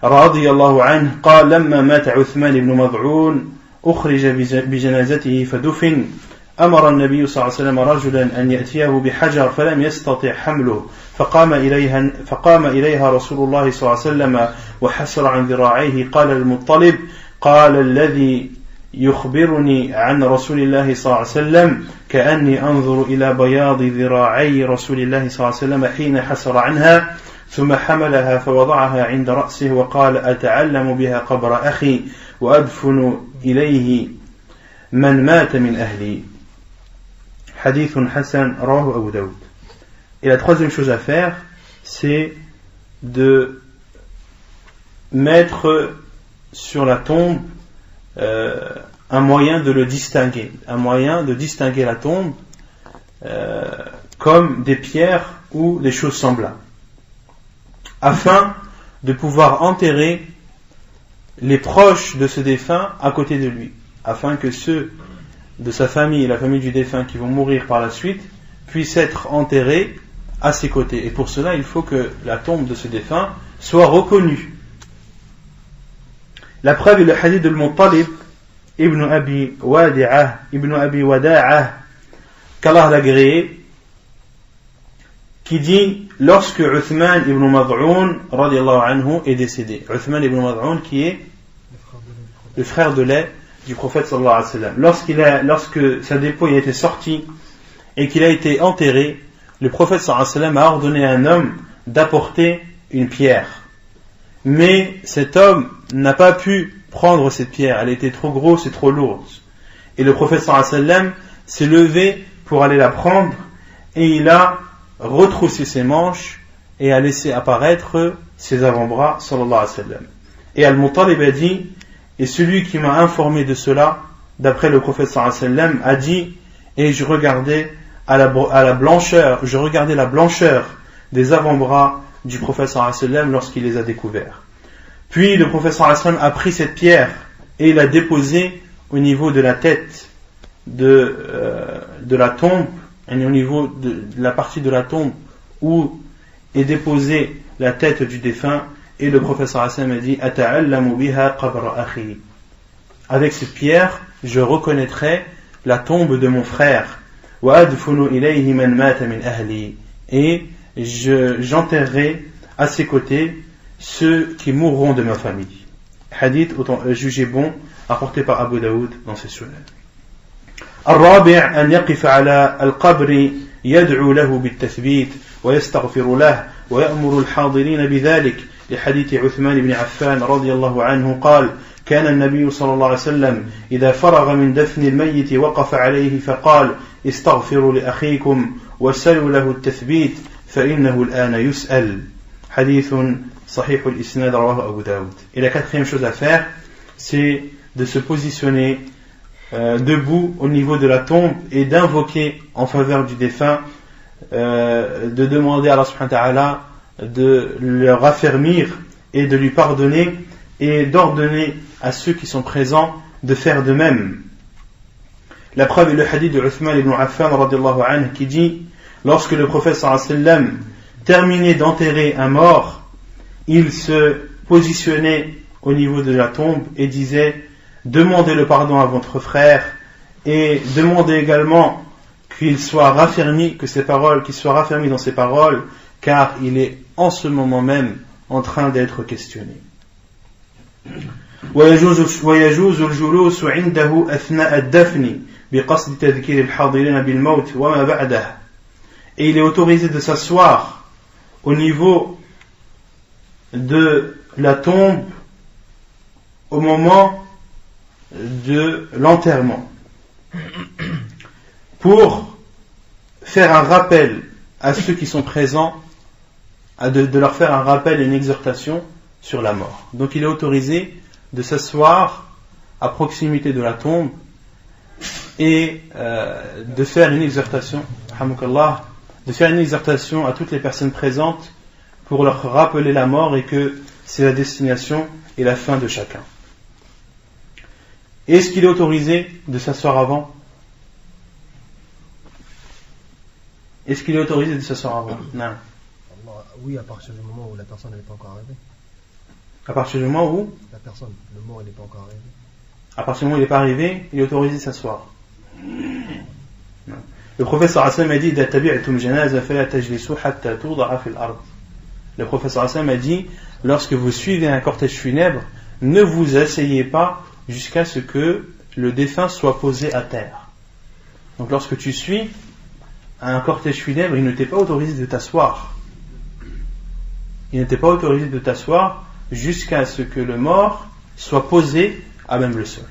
رضي الله عنه قال لما مات عثمان بن مضعون أخرج بجنازته فدفن أمر النبي صلى الله عليه وسلم رجلا أن يأتيه بحجر فلم يستطع حمله فقام إليها رسول الله صلى الله عليه وسلم وحسر عن ذراعيه قال المطلب قال الذي يخبرني عن رسول الله صلى الله عليه وسلم كأني أنظر إلى بياض ذراعي رسول الله صلى الله عليه وسلم حين حسر عنها ثم حملها فوضعها عند رأسه وقال أتعلم بها قبر أخي وأدفن إليه من مات من أهلي. Hadith Hassan rawahu Abu Daoud. Et la troisième chose à faire, c'est de mettre sur la tombe un moyen de le distinguer, un moyen de distinguer la tombe comme des pierres ou des choses semblables, afin de pouvoir enterrer les proches de ce défunt à côté de lui, afin que ceux de sa famille et la famille du défunt qui vont mourir par la suite puissent être enterrés à ses côtés. Et pour cela, il faut que la tombe de ce défunt soit reconnue. La preuve est le hadith de Al-Muttalib ibn Abi Wadi'ah, qu'Allah l'a agréé, qui dit lorsque Uthman ibn Mad'un radiallahu anhu est décédé. Uthman ibn Mad'un qui est le frère de lait du prophète sallallahu alayhi wa sallam. Lorsque sa dépouille a été sortie et qu'il a été enterré, le prophète sallallahu alayhi wa sallam a ordonné à un homme d'apporter une pierre. Mais cet homme n'a pas pu prendre cette pierre, elle était trop grosse et trop lourde. Et le prophète sallallahu alayhi wa sallam s'est levé pour aller la prendre, et il a retroussé ses manches et a laissé apparaître ses avant-bras sallallahu alayhi wa sallam. Et Al-Muttalib a dit, et celui qui m'a informé de cela, d'après le prophète sallallahu alayhi wa sallam, a dit, et je regardais la blancheur des avant-bras du prophète sallallahu alayhi wa sallam lorsqu'il les a découverts. Puis le prophète sallallahu alayhi wa sallam a pris cette pierre et l'a déposée au niveau de la tête de la tombe, et au niveau de la partie de la tombe où est déposée la tête du défunt, et le prophète sallallahu alayhi wa sallam a dit ata'allamu biha qabra akhi, avec cette pierre je reconnaîtrai la tombe de mon frère, wa adfunu ilayhi man mata min ahli, et j'enterrerai à ses côtés ceux qui mourront de ma famille. Hadith jugé bon, apporté par Abu Daoud dans ses sunan. الرابع أن يقف على القبر يدعو له بالتثبيت ويستغفر له ويأمر الحاضرين بذلك لحديث عثمان بن عفان رضي الله عنه قال كان النبي صلى الله عليه وسلم إذا فرغ من دفن الميت وقف عليه فقال استغفروا لأخيكم وسلوا له التثبيت فإنه الآن يسأل. حديث صحيح الإسناد رواه أبو داود. Et la quatrième chose à faire, c'est de se positionner debout au niveau de la tombe et d'invoquer en faveur du défunt, de demander à Allah subhanahu wa ta'ala de le raffermir et de lui pardonner, et d'ordonner à ceux qui sont présents de faire de même. La preuve est le hadith de Uthman ibn Affan radiyallahu anhu qui dit, lorsque le prophète sallallahu alayhi wa sallam terminait d'enterrer un mort, il se positionnait au niveau de la tombe et disait: demandez le pardon à votre frère et demandez également qu'il soit raffermi, qu'il soit raffermi dans ses paroles, car il est en ce moment même en train d'être questionné. ويجوز الجلوس عنده أثناء الدفن بقصد تذكير الحاضرين بالموت وما بعده. Et il est autorisé de s'asseoir au niveau de la tombe au moment de l'enterrement pour faire un rappel à ceux qui sont présents, de leur faire un rappel et une exhortation sur la mort. Donc il est autorisé de s'asseoir à proximité de la tombe et de faire une exhortation, à toutes les personnes présentes pour leur rappeler la mort et que c'est la destination et la fin de chacun. Est-ce qu'il est autorisé de s'asseoir avant? Est-ce qu'il est autorisé de s'asseoir avant? Non. Oui, à partir du moment où la personne n'est pas encore arrivée. À partir du moment où la personne, le mort, il n'est pas encore arrivé. À partir du moment où il n'est pas arrivé, il est autorisé de s'asseoir. Non. Le prophète sallallahu alayhi wa sallam a dit إذا تبعتم جنازة فلا تجلسوا حتى توضع في الأرض. Le prophète sallallahu alayhi wa sallam a dit, lorsque vous suivez un cortège funèbre, ne vous asseyez pas jusqu'à ce que le défunt soit posé à terre. Donc lorsque tu suis un cortège funèbre, il ne t'est pas autorisé de t'asseoir. Il ne t'est pas autorisé de t'asseoir jusqu'à ce que le mort soit posé à même le sol.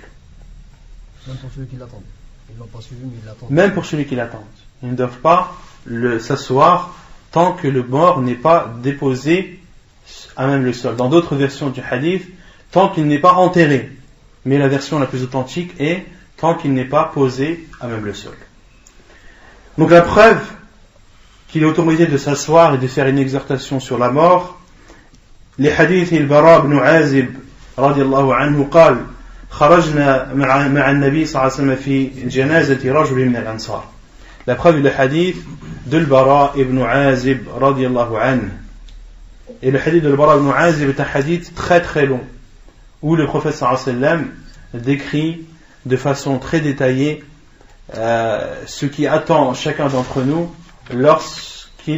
Même pour ceux qui l'attendent. Ils ne l'ont pas suivi, mais ils l'attendent. Même pour celui qui l'attend. Ils ne doivent pas s'asseoir tant que le mort n'est pas déposé à même le sol. Dans d'autres versions du hadith, tant qu'il n'est pas enterré. Mais la version la plus authentique est tant qu'il n'est pas posé à même le sol. Donc la preuve qu'il est autorisé de s'asseoir et de faire une exhortation sur la mort, les hadiths al-Bara ibn Azib radiyallahu anhu قال خرجنا مع النبي صلى الله عليه وسلم في جنازة رجل من الأنصار. La preuve est le hadith de al-Bara ibn Azib radiyallahu anhu. Et le hadith de al-Bara ibn Azib est un hadith très très long où le prophète sallallahu alayhi wa sallam décrit de façon très détaillée ce qui attend chacun d'entre nous lorsque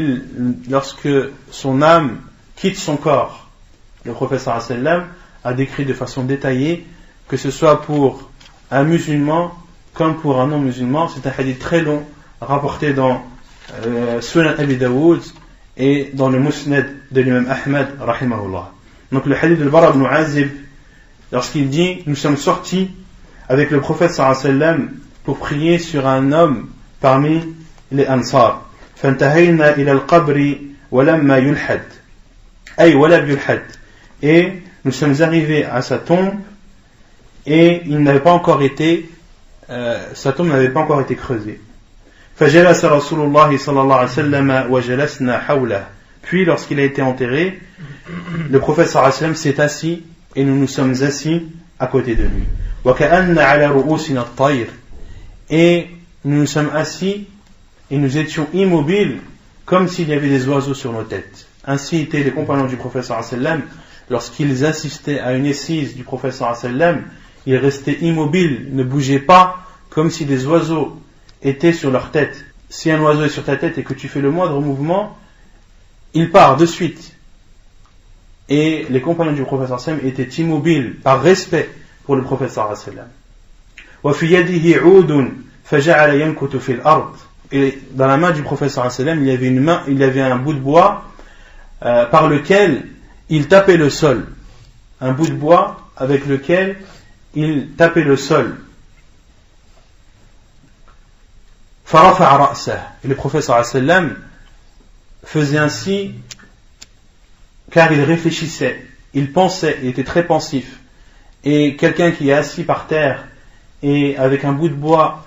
son âme quitte son corps. Le prophète sallallahu alayhi wa sallam a décrit de façon détaillée, que ce soit pour un musulman comme pour un non-musulman. C'est un hadith très long rapporté dans Sunan Abi Daoud et dans le Musnad de l'imam Ahmad rahimahullah. Donc le hadith de Bara ibn Azib, lorsqu'il dit: nous sommes sortis avec le prophète sallallahu alayhi wa sallam pour prier sur un homme parmi les Ansar. فانتهينا إلى القبر ولما يلحد أي ولم يلحد. Et nous sommes arrivés à sa tombe et il n'avait pas encore été sa tombe n'avait pas encore été creusée. فجلس رسول الله صلى الله عليه وسلم وجلسنا حوله. Puis lorsqu'il a été enterré, le prophète sallallahu alayhi wa sallam s'est assis et nous nous sommes assis à côté de lui. وكأن على رؤوسنا الطير. et nous nous sommes assis et nous étions immobiles comme s'il y avait des oiseaux sur nos têtes. Ainsi étaient les compagnons du prophète sallallahu alayhi wa sallam. Lorsqu'ils assistaient à une assise du prophète sallallahu alayhi wa sallam, ils restaient immobiles, ne bougeaient pas, comme si des oiseaux étaient sur leur tête. Si un oiseau est sur ta tête et que tu fais le moindre mouvement, il part de suite. Et les compagnons du prophète sallallahu alayhi wa sallam étaient immobiles par respect pour le prophète sallallahu alayhi wa sallam. وفي يده عود فجعل ينكت في الأرض. Et dans la main du prophète sallallahu alayhi wa sallam, il y avait un bout de bois par lequel il tapait le sol. Un bout de bois avec lequel il tapait le sol. فرفع رأسه. Et le prophète sallallahu alayhi wa sallam faisait ainsi car il réfléchissait, il pensait, il était très pensif. Et quelqu'un qui est assis par terre et avec un bout de bois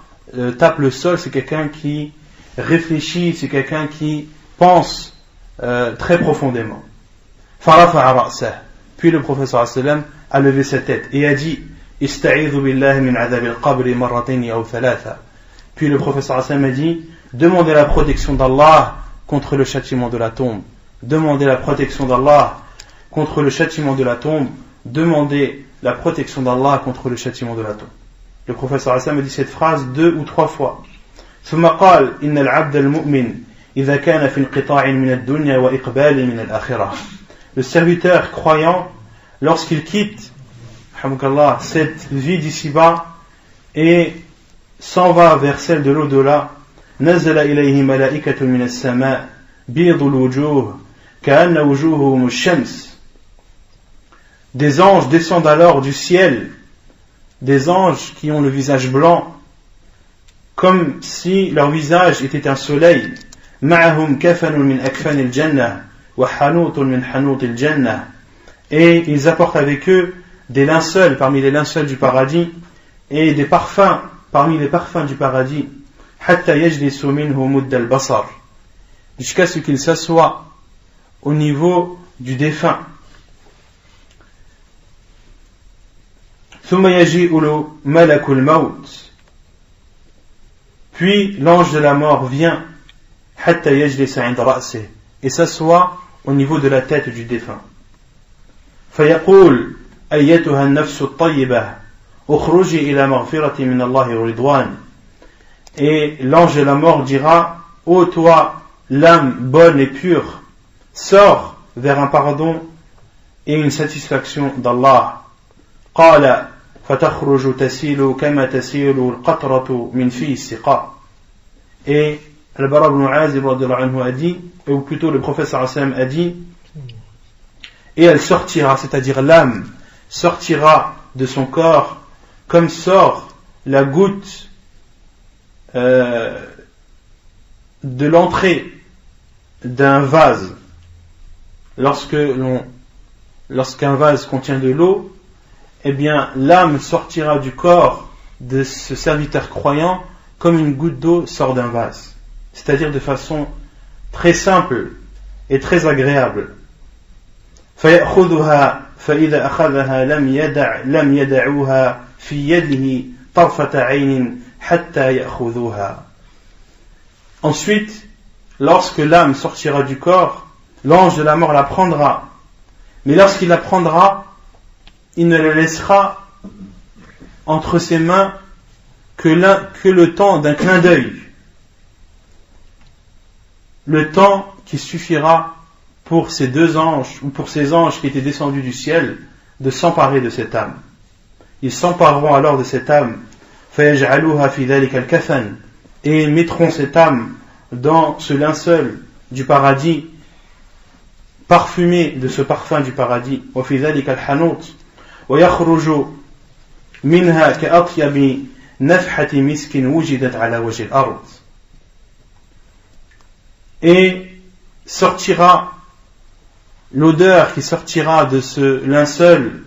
tape le sol, c'est quelqu'un qui réfléchit, c'est quelqu'un qui pense très profondément. فرفع رأسه. Puis le prophète sallallahu alayhi wa sallam a levé sa tête et a dit استعيذ بالله من عذاب القبر مرتين أو ثلاثة. Puis le prophète sallallahu alayhi wa sallam a dit demandez la protection d'Allah contre le châtiment de la tombe. Demandez la protection d'Allah contre le châtiment de la tombe. Demandez la protection d'Allah contre le châtiment de la tombe. Le prophète sallallahu alayhi wa sallam a dit cette phrase 2 ou 3 fois. ثم قال إن العبد المؤمن إذا كان في انقطاع من الدنيا وإقبال من الآخرة. Le serviteur croyant, lorsqu'il quitte cette vie d'ici-bas et s'en va vers celle de l'au-delà, نزل إليه ملائكة من السماء بيض الوجوه كأن وجوههم الشمس. Des anges descendent alors du ciel, des anges qui ont le visage blanc, comme si leur visage était un soleil. معهم كفن من أكفان الجنة وحنوط من حنوط الجنة. Et ils apportent avec eux des linceuls parmi les linceuls du paradis et des parfums parmi les parfums du paradis. حتى يجلس منه مد البصر. Jusqu'à ce qu'il s'assoie au niveau du défunt. ثم يجيء ملك الموت. Puis l'ange de la mort vient حتى يجلس عند رأسه et s'assoit au niveau de la tête du défunt. فيقول أيتها النفس الطيبة اخرجي إلى مغفرة من الله ورضوان. Et l'ange de la mort dira ô toi l'âme bonne et pure, sors vers un pardon et une satisfaction d'Allah. قال فتخرج تسيل كما تسيل القطرة من في السقاء. Et Al-Bara ibn Azib radhiyallahu anhu a dit, ou plutôt le prophète sallallahu alayhi wa sallam a dit, et elle sortira, c'est-à-dire l'âme sortira de son corps comme sort la goutte de l'entrée d'un vase. Lorsqu'un vase contient de l'eau, eh bien l'âme sortira du corps de ce serviteur croyant comme une goutte d'eau sort d'un vase, c'est-à-dire de façon très simple et très agréable. فيأخذها فإذا أخذها لم يدعوها في يده طرفة عين حتى يأخذوها. Ensuite, lorsque l'âme sortira du corps, l'ange de la mort la prendra. Mais lorsqu'il la prendra, il ne la laissera entre ses mains que le temps d'un clin d'œil. Le temps qui suffira pour ces deux anges, ou pour ces anges qui étaient descendus du ciel, de s'emparer de cette âme. Ils s'empareront alors de cette âme, فَيَجْعَلُوهَا فِي ذَلِكَ الْكَفَنِ, et ils mettront cette âme dans ce linceul du paradis, parfumé de ce parfum du paradis, وَفِي ذَلِكَ الْحَنُوطِ وَيَخْرُجُ مِنْهَا كَأَطْيَبِ نَفْحَةِ مِسْكٍ وُجِدَتْ عَلَى وَجْهِ الْأَرْضِ. Et sortira l'odeur qui sortira de ce linceul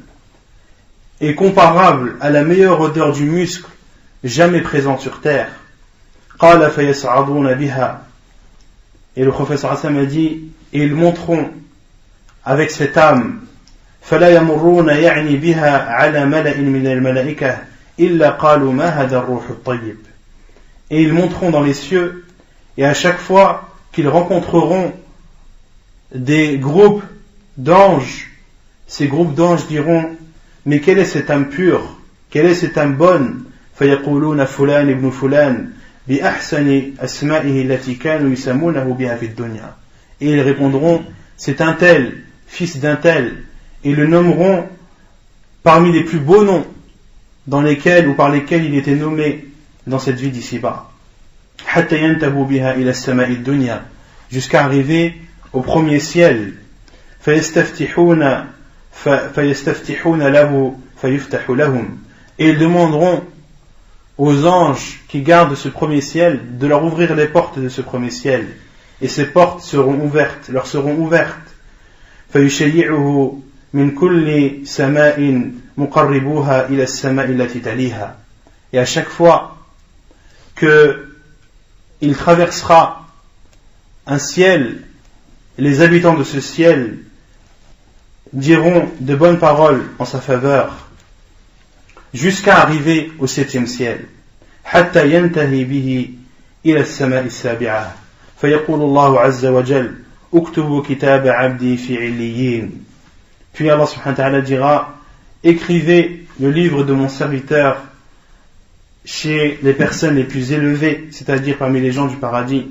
est comparable à la meilleure odeur du muscle jamais présente sur terre. قال فيصعدون بها. Et le prophète sallallahu alayhi wa sallam a dit, et ils monteront avec cette âme, فلا يمرون يعني بها على ملأ من الملائكة إلا قالوا ما هذا الروح الطيب. et ils monteront dans les cieux, et à chaque fois qu'ils rencontreront des groupes d'anges, ces groupes d'anges diront: mais quelle est cette âme pure, quelle est cette âme bonne? فيقولون فلان ابن فلان بأحسن أسمائه التي كانوا يسمونه بها في الدنيا. Et ils répondront: c'est un tel, fils d'un tel, et le nommeront parmi les plus beaux noms dans lesquels ou par lesquels il était nommé dans cette vie d'ici-bas. حتى ينتهوا بها إلى السماء الدنيا, jusqu'à arriver au premier ciel. فيستفتحون له فيفتح لهم. Et ils demanderont aux anges qui gardent ce premier ciel de leur ouvrir les portes de ce premier ciel, et ces portes leur seront ouvertes. فيشيعه من كل سماء مقربوها إلى السماء التي تليها. Et à chaque fois qu'il traversera un ciel, les habitants de ce ciel diront de bonnes paroles en sa faveur, jusqu'à arriver au 7e ciel. حتى ينتهي به إلى السماء السابعة فيقول الله عز وجل اكتبوا كتاب عبدي في عليين. Puis Allah subhanahu wa ta'ala dira: écrivez le livre de mon serviteur chez les personnes les plus élevées, c'est-à-dire parmi les gens du paradis.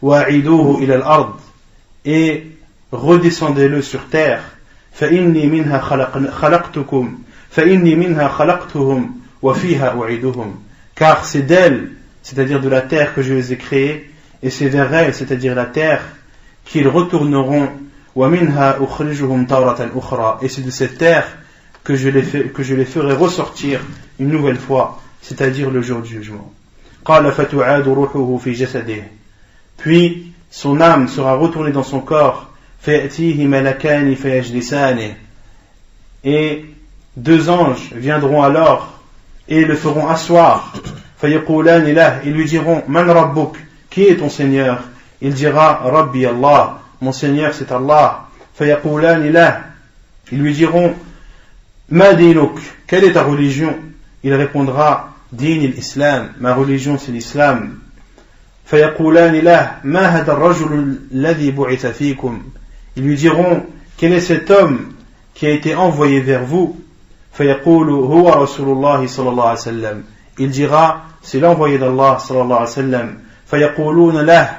وَأَعِيدُوهُ إِلَى الْأَرْضِ, et redescendez-le sur terre. فَإِنِّي مِنْهَا خَلَقْتُهُمْ وَفِيهَا أُعِيدُهُمْ. Car c'est d'elle, c'est-à-dire de la terre, que je les ai créés, et c'est vers elle, c'est-à-dire la terre, qu'ils retourneront. وَمِنْهَا أُخْرِجُهُمْ تَارَةً أُخْرَى. Et c'est de cette terre que je les ferai ressortir une nouvelle fois, c'est-à-dire le jour du jugement. قَالَ فَتُعَادُ رُوحُهُ فِي جَسَدِهِ. Puis son âme sera retournée dans son corps. فَيَأْتِيهِ مَلَكَانِ فَيَجْلِسَانِهِ. Et 2 anges viendront alors et le feront asseoir. فَيَقُولَانِ لَهُ. Ils lui diront: مَنْ رَبُّكَ, qui est ton Seigneur? Il dira: رَبِّي Allah, mon Seigneur c'est Allah. فَيَقُولَانِ لَهُ. Ils lui diront: مَا دِينُكَ, quelle est ta religion? Il répondra: دين الإسلام, ma religion c'est l'islam. فيقولان له ما هذا الرجل الذي بعث فيكم. Ils lui diront: quel est cet homme qui a été envoyé vers vous? فيقول هو رسول الله صلى الله عليه وسلم. Il dira: c'est l'envoyé d'Allah صلى الله عليه وسلم.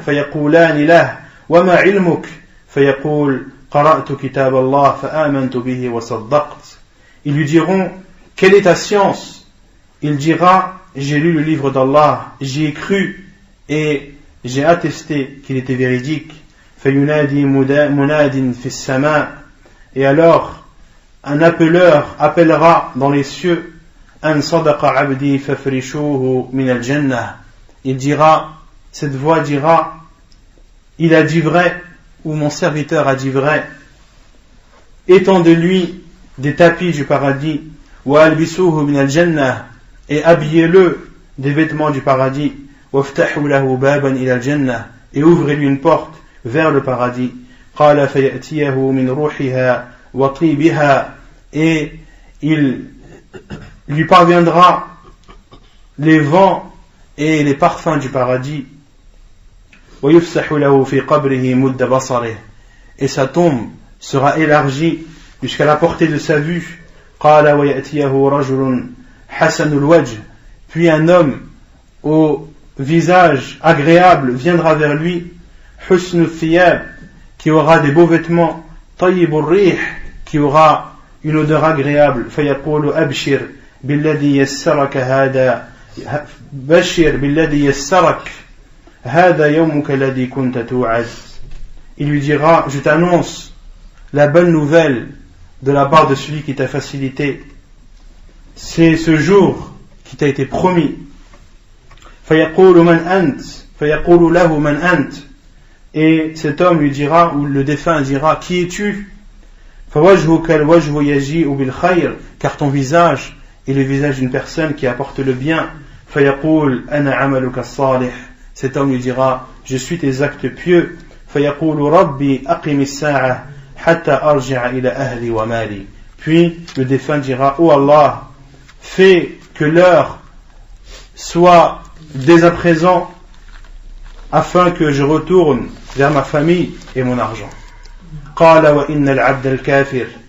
فيقولان له وما علمك. فيقول قرأت كتاب الله فآمنت به وصدقت. Ils lui diront: quelle est ta science? Il dira: j'ai lu le livre d'Allah, j'y ai cru et j'ai attesté qu'il était véridique. فَيُنَادِي مُنَادٍ فِي السَّمَاءِ. Et alors un appeleur appellera dans les cieux: أَنْ صَدَقَ عَبْدِي فَفْرِشُوهُ مِنَ الْجَنَّةِ. Il dira, cette voix dira: il a dit vrai, ou mon serviteur a dit vrai, étendez-lui des tapis du paradis. وَأَلْبِسُوهُ مِنَ الْجَنَّةِ. Et habillez-le des vêtements du paradis. وَافْتَحُوا لَهُ بَابًا إِلَى الْجَنَّةِ. Et ouvrez-lui une porte vers le paradis. قَالَ فَيَأْتِيَهُ مِنْ رُوحِهَا وَطِيبِهَا. Et il lui parviendra les vents et les parfums du paradis. وَيُفْسَحُ لَهُ فِي قَبْرِهِ مُدَّ بَصَرِهِ. Et sa tombe sera élargie jusqu'à la portée de sa vue. قَالَ وَيَأْتِيَهُ رَجُلٌ حَسَنُ الْوَجْهِ. Puis un homme au visage agréable viendra vers lui, حُسْنُ الثِّيَابِ, qui aura des beaux vêtements, طَيِّبُ الرِّيحِ, qui aura une odeur agréable. فَيَقُولُ أَبْشِرْ بِالَّذِي يَسَّرَكَ هَذَا بَشِّرْ بِالَّذِي يَسَّرَكَ هَذَا يَوْمُكَ الَّذِي كُنْتَ تُوعَدْ. Il lui dira: je t'annonce la bonne nouvelle de la part de celui qui t'a facilité, c'est ce jour qui t'a été promis. فَيَقُولُ مَنْ أَنْتَ فَيَقُولُ لَهُ مَنْ أَنْتَ. Et cet homme lui dira, ou le défunt dira: qui es-tu? فَوَجْهُكَ الْوَجْهُ يَجِيءُ بِالْخَيْرِ. Car ton visage est le visage d'une personne qui apporte le bien. فَيَقُولُ أَنَا عَمَلُكَ الصَّالِحِ. Cet homme lui dira: je suis tes actes pieux. فَيَقُولُ رَبِّي أَقِمِ السَّاعَةَ حَتَّى أَرْجِعَ إِلَى أَهْلِي وَمَالِي. Puis le défunt dira: oh Allah, fais que l'heure soit dès à présent afin que je retourne vers ma famille et mon argent.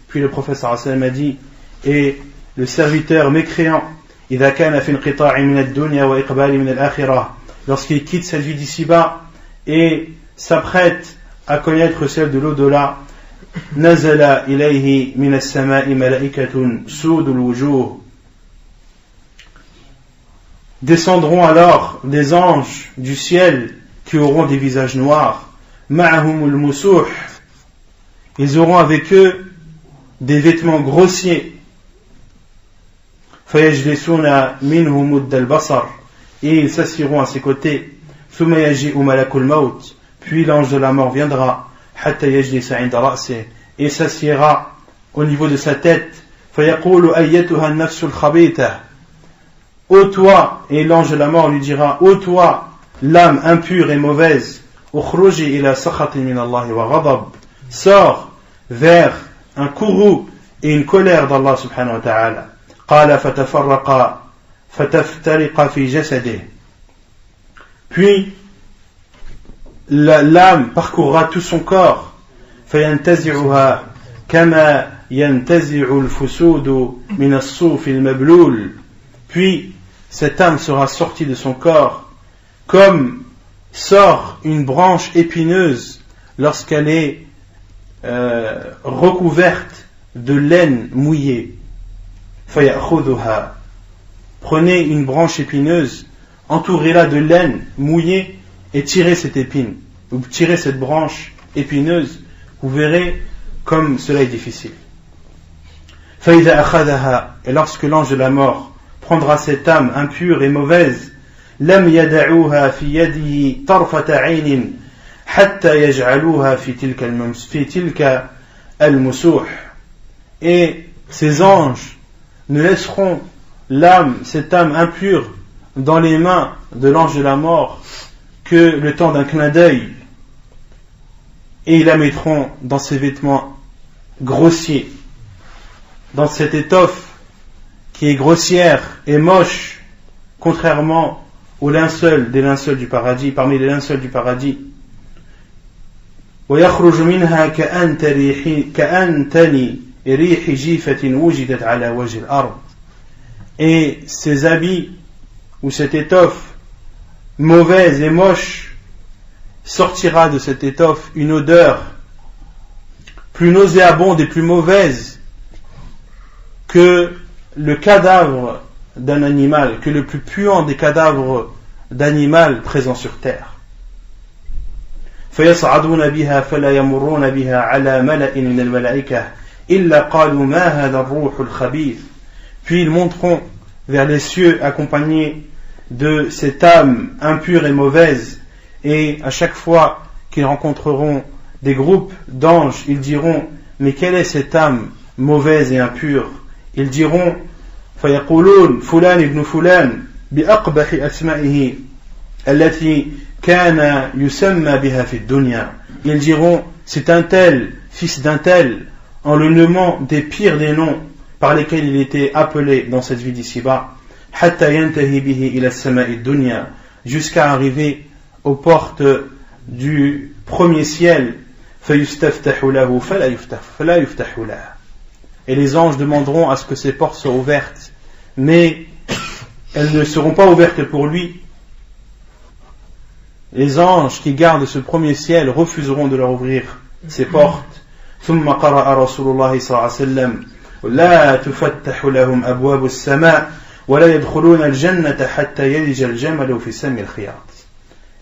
Puis le prophète sallallahu alayhi wa sallam a dit, et le serviteur mécréant, lorsqu'il quitte cette vie d'ici-bas et s'apprête à connaître celle de l'au-delà, nazala ilayhi min as-sama'i malaikatun sudul wujuh, descendront alors des anges du ciel qui auront des visages noirs, ma'ahumul musuh, ils auront avec eux des vêtements grossiers, fayajlisuna minhu mudd al-basar, et ils s'assiront à ses côtés, thumma yaji'u malakul maut, puis l'ange de la mort viendra, hatta yajlisa 'inda ra'sihi, et s'assiera au niveau de sa tête, fayaqulu ayyatuha an-nafsul khabitha, ô toi, et l'ange de la mort lui dira, ô toi, l'âme impure et mauvaise, ukhruji ila sakhatin min Allah wa ghadab, sors vers un courroux et une colère d'Allah subhanahu wa ta'ala. Qala fataftariqa fi jasadihi. Puis l'âme parcourra tout son corps, fayantazi'uha kama yantazi'u al-fusudu min as-suf al-mablul. Puis cette âme sera sortie de son corps comme sort une branche épineuse lorsqu'elle est recouverte de laine mouillée. Fayakhudhuha. Prenez une branche épineuse, entourez-la de laine mouillée et tirez cette épine. Vous tirez cette branche épineuse, vous verrez comme cela est difficile. Faïda akhadaha. Et lorsque l'ange de la mort prendra cette âme impure et mauvaise, lam yada'uha fi yadihi tarfata 'aynin hatta yaj'aluha fi tilka al-musuh. Et ces anges ne laisseront l'âme, cette âme impure, dans les mains de l'ange de la mort que le temps d'un clin d'œil, et ils la mettront dans ses vêtements grossiers, dans cette étoffe qui est grossière et moche, contrairement aux linceuls des linceuls du paradis, parmi les linceuls du paradis. ويخرج منها كأنتني ريح جيفة وجدت على وجه الأرض. Et ces habits ou cette étoffe mauvaise et moche, sortira de cette étoffe une odeur plus nauséabonde et plus mauvaise que le cadavre d'un animal, que le plus puant des cadavres d'animal présents sur terre. فيصعدون بها فلا يمرون بها على ملأ من الملائكة إلا قالوا ما هذا الروح الخبيث. Puis ils monteront vers les cieux accompagnés de cette âme impure et mauvaise, et à chaque fois qu'ils rencontreront des groupes d'anges, ils diront, mais quelle est cette âme mauvaise et impure? Ils diront, فيقولون فلان ابن فلان بأقبح أسمائه التي كان يسمى بها في الدنيا. Ils diront, c'est un tel, fils d'un tel, en le nommant des pires des noms par lesquels il était appelé dans cette vie d'ici-bas, حتى ينتهي به إلى السماء الدنيا, jusqu'à arriver aux portes du premier ciel, فيستفتح له فلا يفتح له. Et les anges demanderont à ce que ces portes soient ouvertes, mais elles ne seront pas ouvertes pour lui. Les anges qui gardent ce premier ciel refuseront de leur ouvrir ces portes. ثم قرأ رسول الله صلى الله عليه وسلم لا تفتح لهم أبواب السماء ولا يدخلون الجنة حتى يلج الجمل في سم الخياط.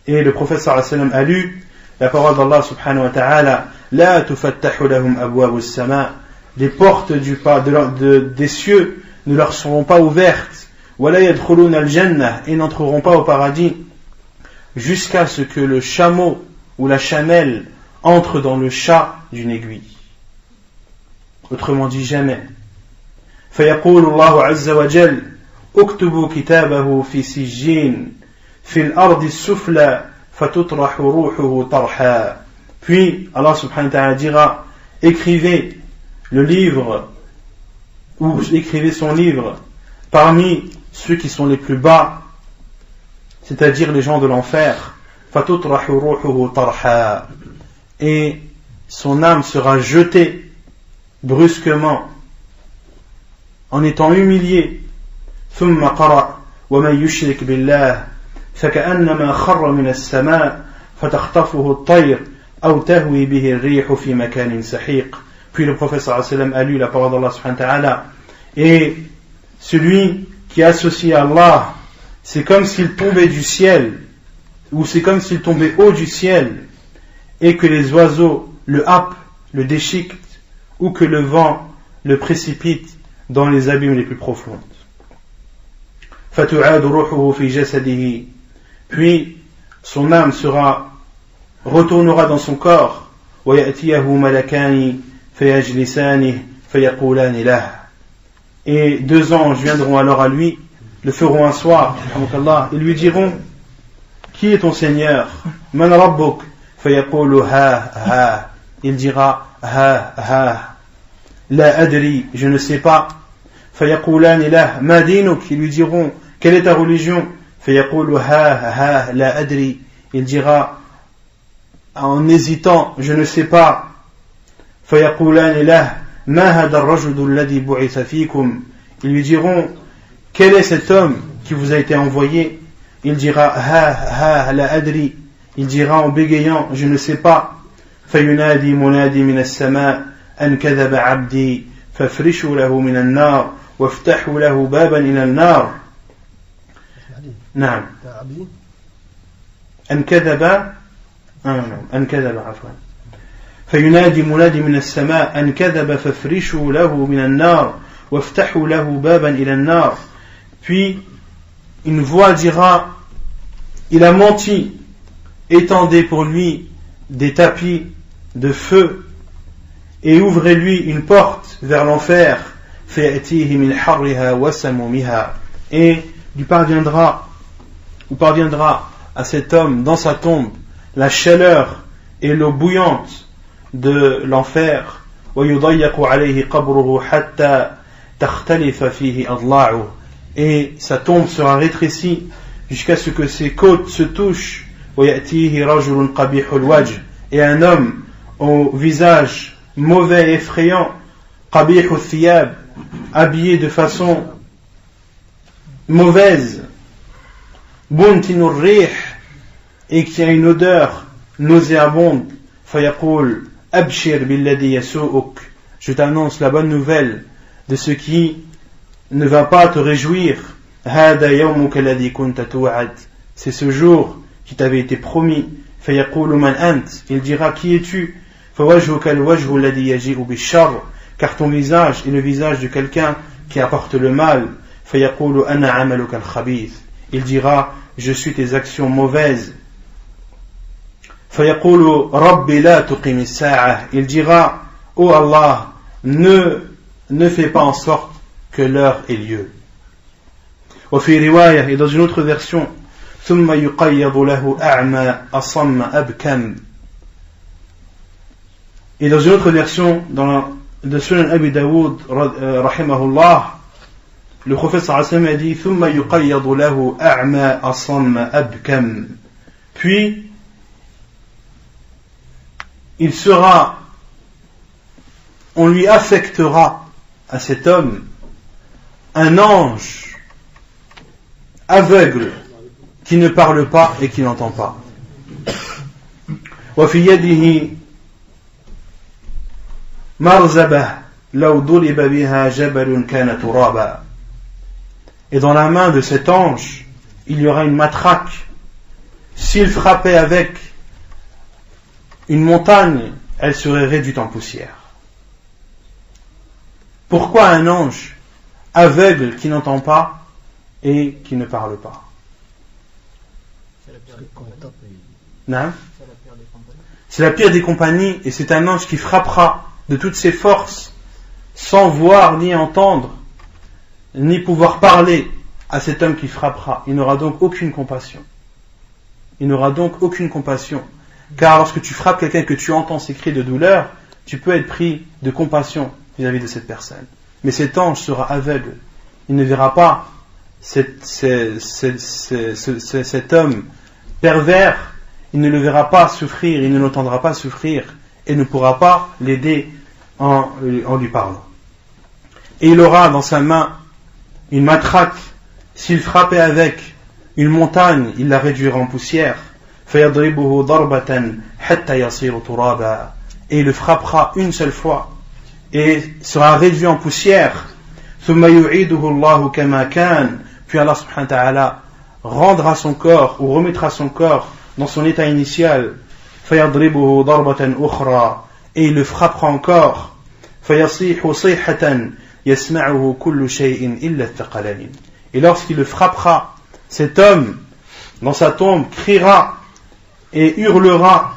Et le prophète صلى الله عليه وسلم a lu la parole d'Allah subhanahu wa ta'ala, لا تفتح لهم أبواب السماء, les portes des cieux ne leur seront pas ouvertes, ولا يدخلون الجنة, et n'entreront pas au paradis, jusqu'à ce que le chameau ou la chamelle entre dans le chat d'une aiguille. Autrement dit, jamais. فيقول الله عز وجل اكتبوا كتابه في سجين في الأرض السفلى فتطرح روحه طرحا. Puis Allah subhanahu wa ta'ala dira, écrivez le livre, ou écrivez son livre parmi ceux qui sont les plus bas, c'est-à-dire les gens de l'enfer. فَتُطْرَحُ رُوحُهُ طَرْحًا. Et son âme sera jetée brusquement en étant humilié. ثم قرأ ومن يشرك بالله فكأنما خر من السماء فتخطفه الطير أو تهوي به الريح في مكان سحيق. Puis le prophète sallallahu alayhi wa sallam a lu la parole d'Allah subhanahu wa ta'ala. Et celui qui associe à Allah, c'est comme s'il tombait du ciel, ou c'est comme s'il tombait haut du ciel, et que les oiseaux le happent, le déchiquetent, ou que le vent le précipite dans les abîmes les plus profondes. فَتُعَادُ رُوحُهُ فِي جَسَدِهِ. Puis son âme retournera dans son corps. وَيَأْتِيَهُ مَلَكَانِ فَيَجْلِسَانِهِ فَيَقُولَانِ لَهُ. Et 2 anges viendront alors à lui, le feront asseoir, et lui diront: Qui est ton Seigneur? Man rabbuk? فَيَقُولُ هَا هَا. Il dira: Ha ha. La adri, je ne sais pas. فَيَقُولَانِ لَهُ مَا دِينُكَ. Ils lui diront: Quelle est ta religion? فَيَقُولُ هَا هَا la adri. Il dira en hésitant: Je ne sais pas. فَيَقُولَانِ لَهُ مَا هَذَا الرَّجُلُ الَّذِي بُعِثَ فِيكُمْ. Ils lui diront: Quel est cet homme qui vous a été envoyé? Il dira: Ha ha la adri. Il dira en bégayant: Je ne sais pas. فَيُنَادِي مُنَادِي مِنَ السَّمَاءِ أَنْ كَذَبَ عَبْدِي فَافْرِشُوا لَهُ مِنَ النَّارِ وَافْتَحُوا لَهُ بَابًا إِلَى النَّارِ. نعم. أن كذب عفوا. فينادي منادي من السماء أن كذب فافرشوا له من النار وافتحوا له بابا إلى النار. Puis une voix dira: Il a menti, étendez pour lui des tapis de feu et ouvrez-lui une porte vers l'enfer. فيأتيه من حرها وسمومها. Et lui parviendra à cet homme dans sa tombe la chaleur et l'eau bouillante de l'enfer. ويضيق عليه قبره حتى تختلف فيه أضلاعه. Et sa tombe sera rétrécie jusqu'à ce que ses côtes se touchent. ويأتيه رجل قبيح الوجه. Et un homme au visage mauvais et effrayant, قبيح الثياب, habillé de façon mauvaise, بنتن الريح, et qui a une odeur nauséabonde. فيقول أبشر بالذي يسوءك. Je t'annonce la bonne nouvelle de ce qui ne va pas te réjouir. هذا يومك الذي كنت توعد. C'est ce jour qui t'avait été promis. فيقول من أنت. Il dira: Qui es-tu? فوجهك الوجه الذي يجيء بالشر. Car ton visage est le visage de quelqu'un qui apporte le mal. فيقول أنا عملك الخبيث. Il dira: Je suis tes actions mauvaises. فيقول ربي لا تقم الساعة. Il dira: Oh Allah, ne fais pas en sorte que l'heure ait lieu. وفي رواية, et dans une autre version, ثم يقيض له أعمى أصم أبكم. Et dans une autre version, de Sunan Abi Daoud rahimahullah, le prophète sallallahu alayhi wa sallam a dit: ثم يقيض له أعمى أصم أبكم. Puis on lui affectera à cet homme un ange aveugle qui ne parle pas et qui n'entend pas. وفي يده مرزبة لو ضرب بها جبل كان ترابا. Et dans la main de cet ange, il y aura une matraque. S'il frappait avec une montagne, elle serait réduite en poussière. Pourquoi un ange aveugle qui n'entend pas et qui ne parle pas? C'est la pire des compagnies, et c'est un ange qui frappera de toutes ses forces sans voir ni entendre ni pouvoir parler à cet homme qui frappera. Il n'aura donc aucune compassion. Car lorsque tu frappes quelqu'un et que tu entends ses cris de douleur, tu peux être pris de compassion vis-à-vis de cette personne. Mais cet ange sera aveugle. Il ne verra pas cet homme pervers, il ne le verra pas souffrir, il ne l'entendra pas souffrir et ne pourra pas l'aider en lui parlant. Et il aura dans sa main une matraque. S'il frappait avec une montagne, il la réduira en poussière. فَيَضْرِبُهُ ضَرْبَةً حَتَّى يَصِيرُ تُرَابًا. Et il le frappera une seule fois et sera réduit en poussière. ثُمَّ يُعِيدُهُ اللَّهُ كَمَا كَانَ. Puis Allah subhanahu wa ta'ala rendra son corps ou remettra son corps dans son état initial. فَيَضْرِبُهُ ضَرْبَةً أُخْرَى. Et il le frappera encore. فَيَصِيحُ صِيحَةً يَسْمَعُهُ كُلُّ شَيْءٍ إِلَّا الثَّقَلَيْنِ. Et lorsqu'il le frappera, cet homme dans sa tombe criera et hurlera,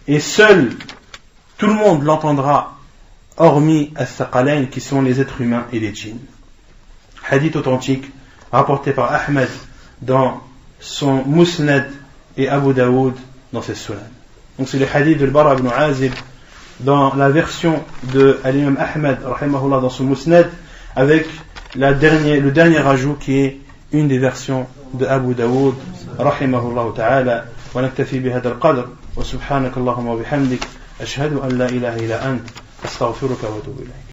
et seul tout le monde l'entendra, hormis al-thaqalayn, qui sont les êtres humains et les djinns. Hadith authentique rapporté par Ahmed dans son Musnad et Abu Daoud dans ses Sunan. Donc c'est le hadith de Al-Bara ibn Azib dans la version de l'imam Ahmed rahimahullah dans son Musnad, avec le dernier ajout qui est une des versions de Abu Daoud rahimahullah ta'ala. ونكتفي بهذا القدر وسبحانك اللهم وبحمدك أشهد أن لا إله إلا أنت أستغفرك وأتوب إليك.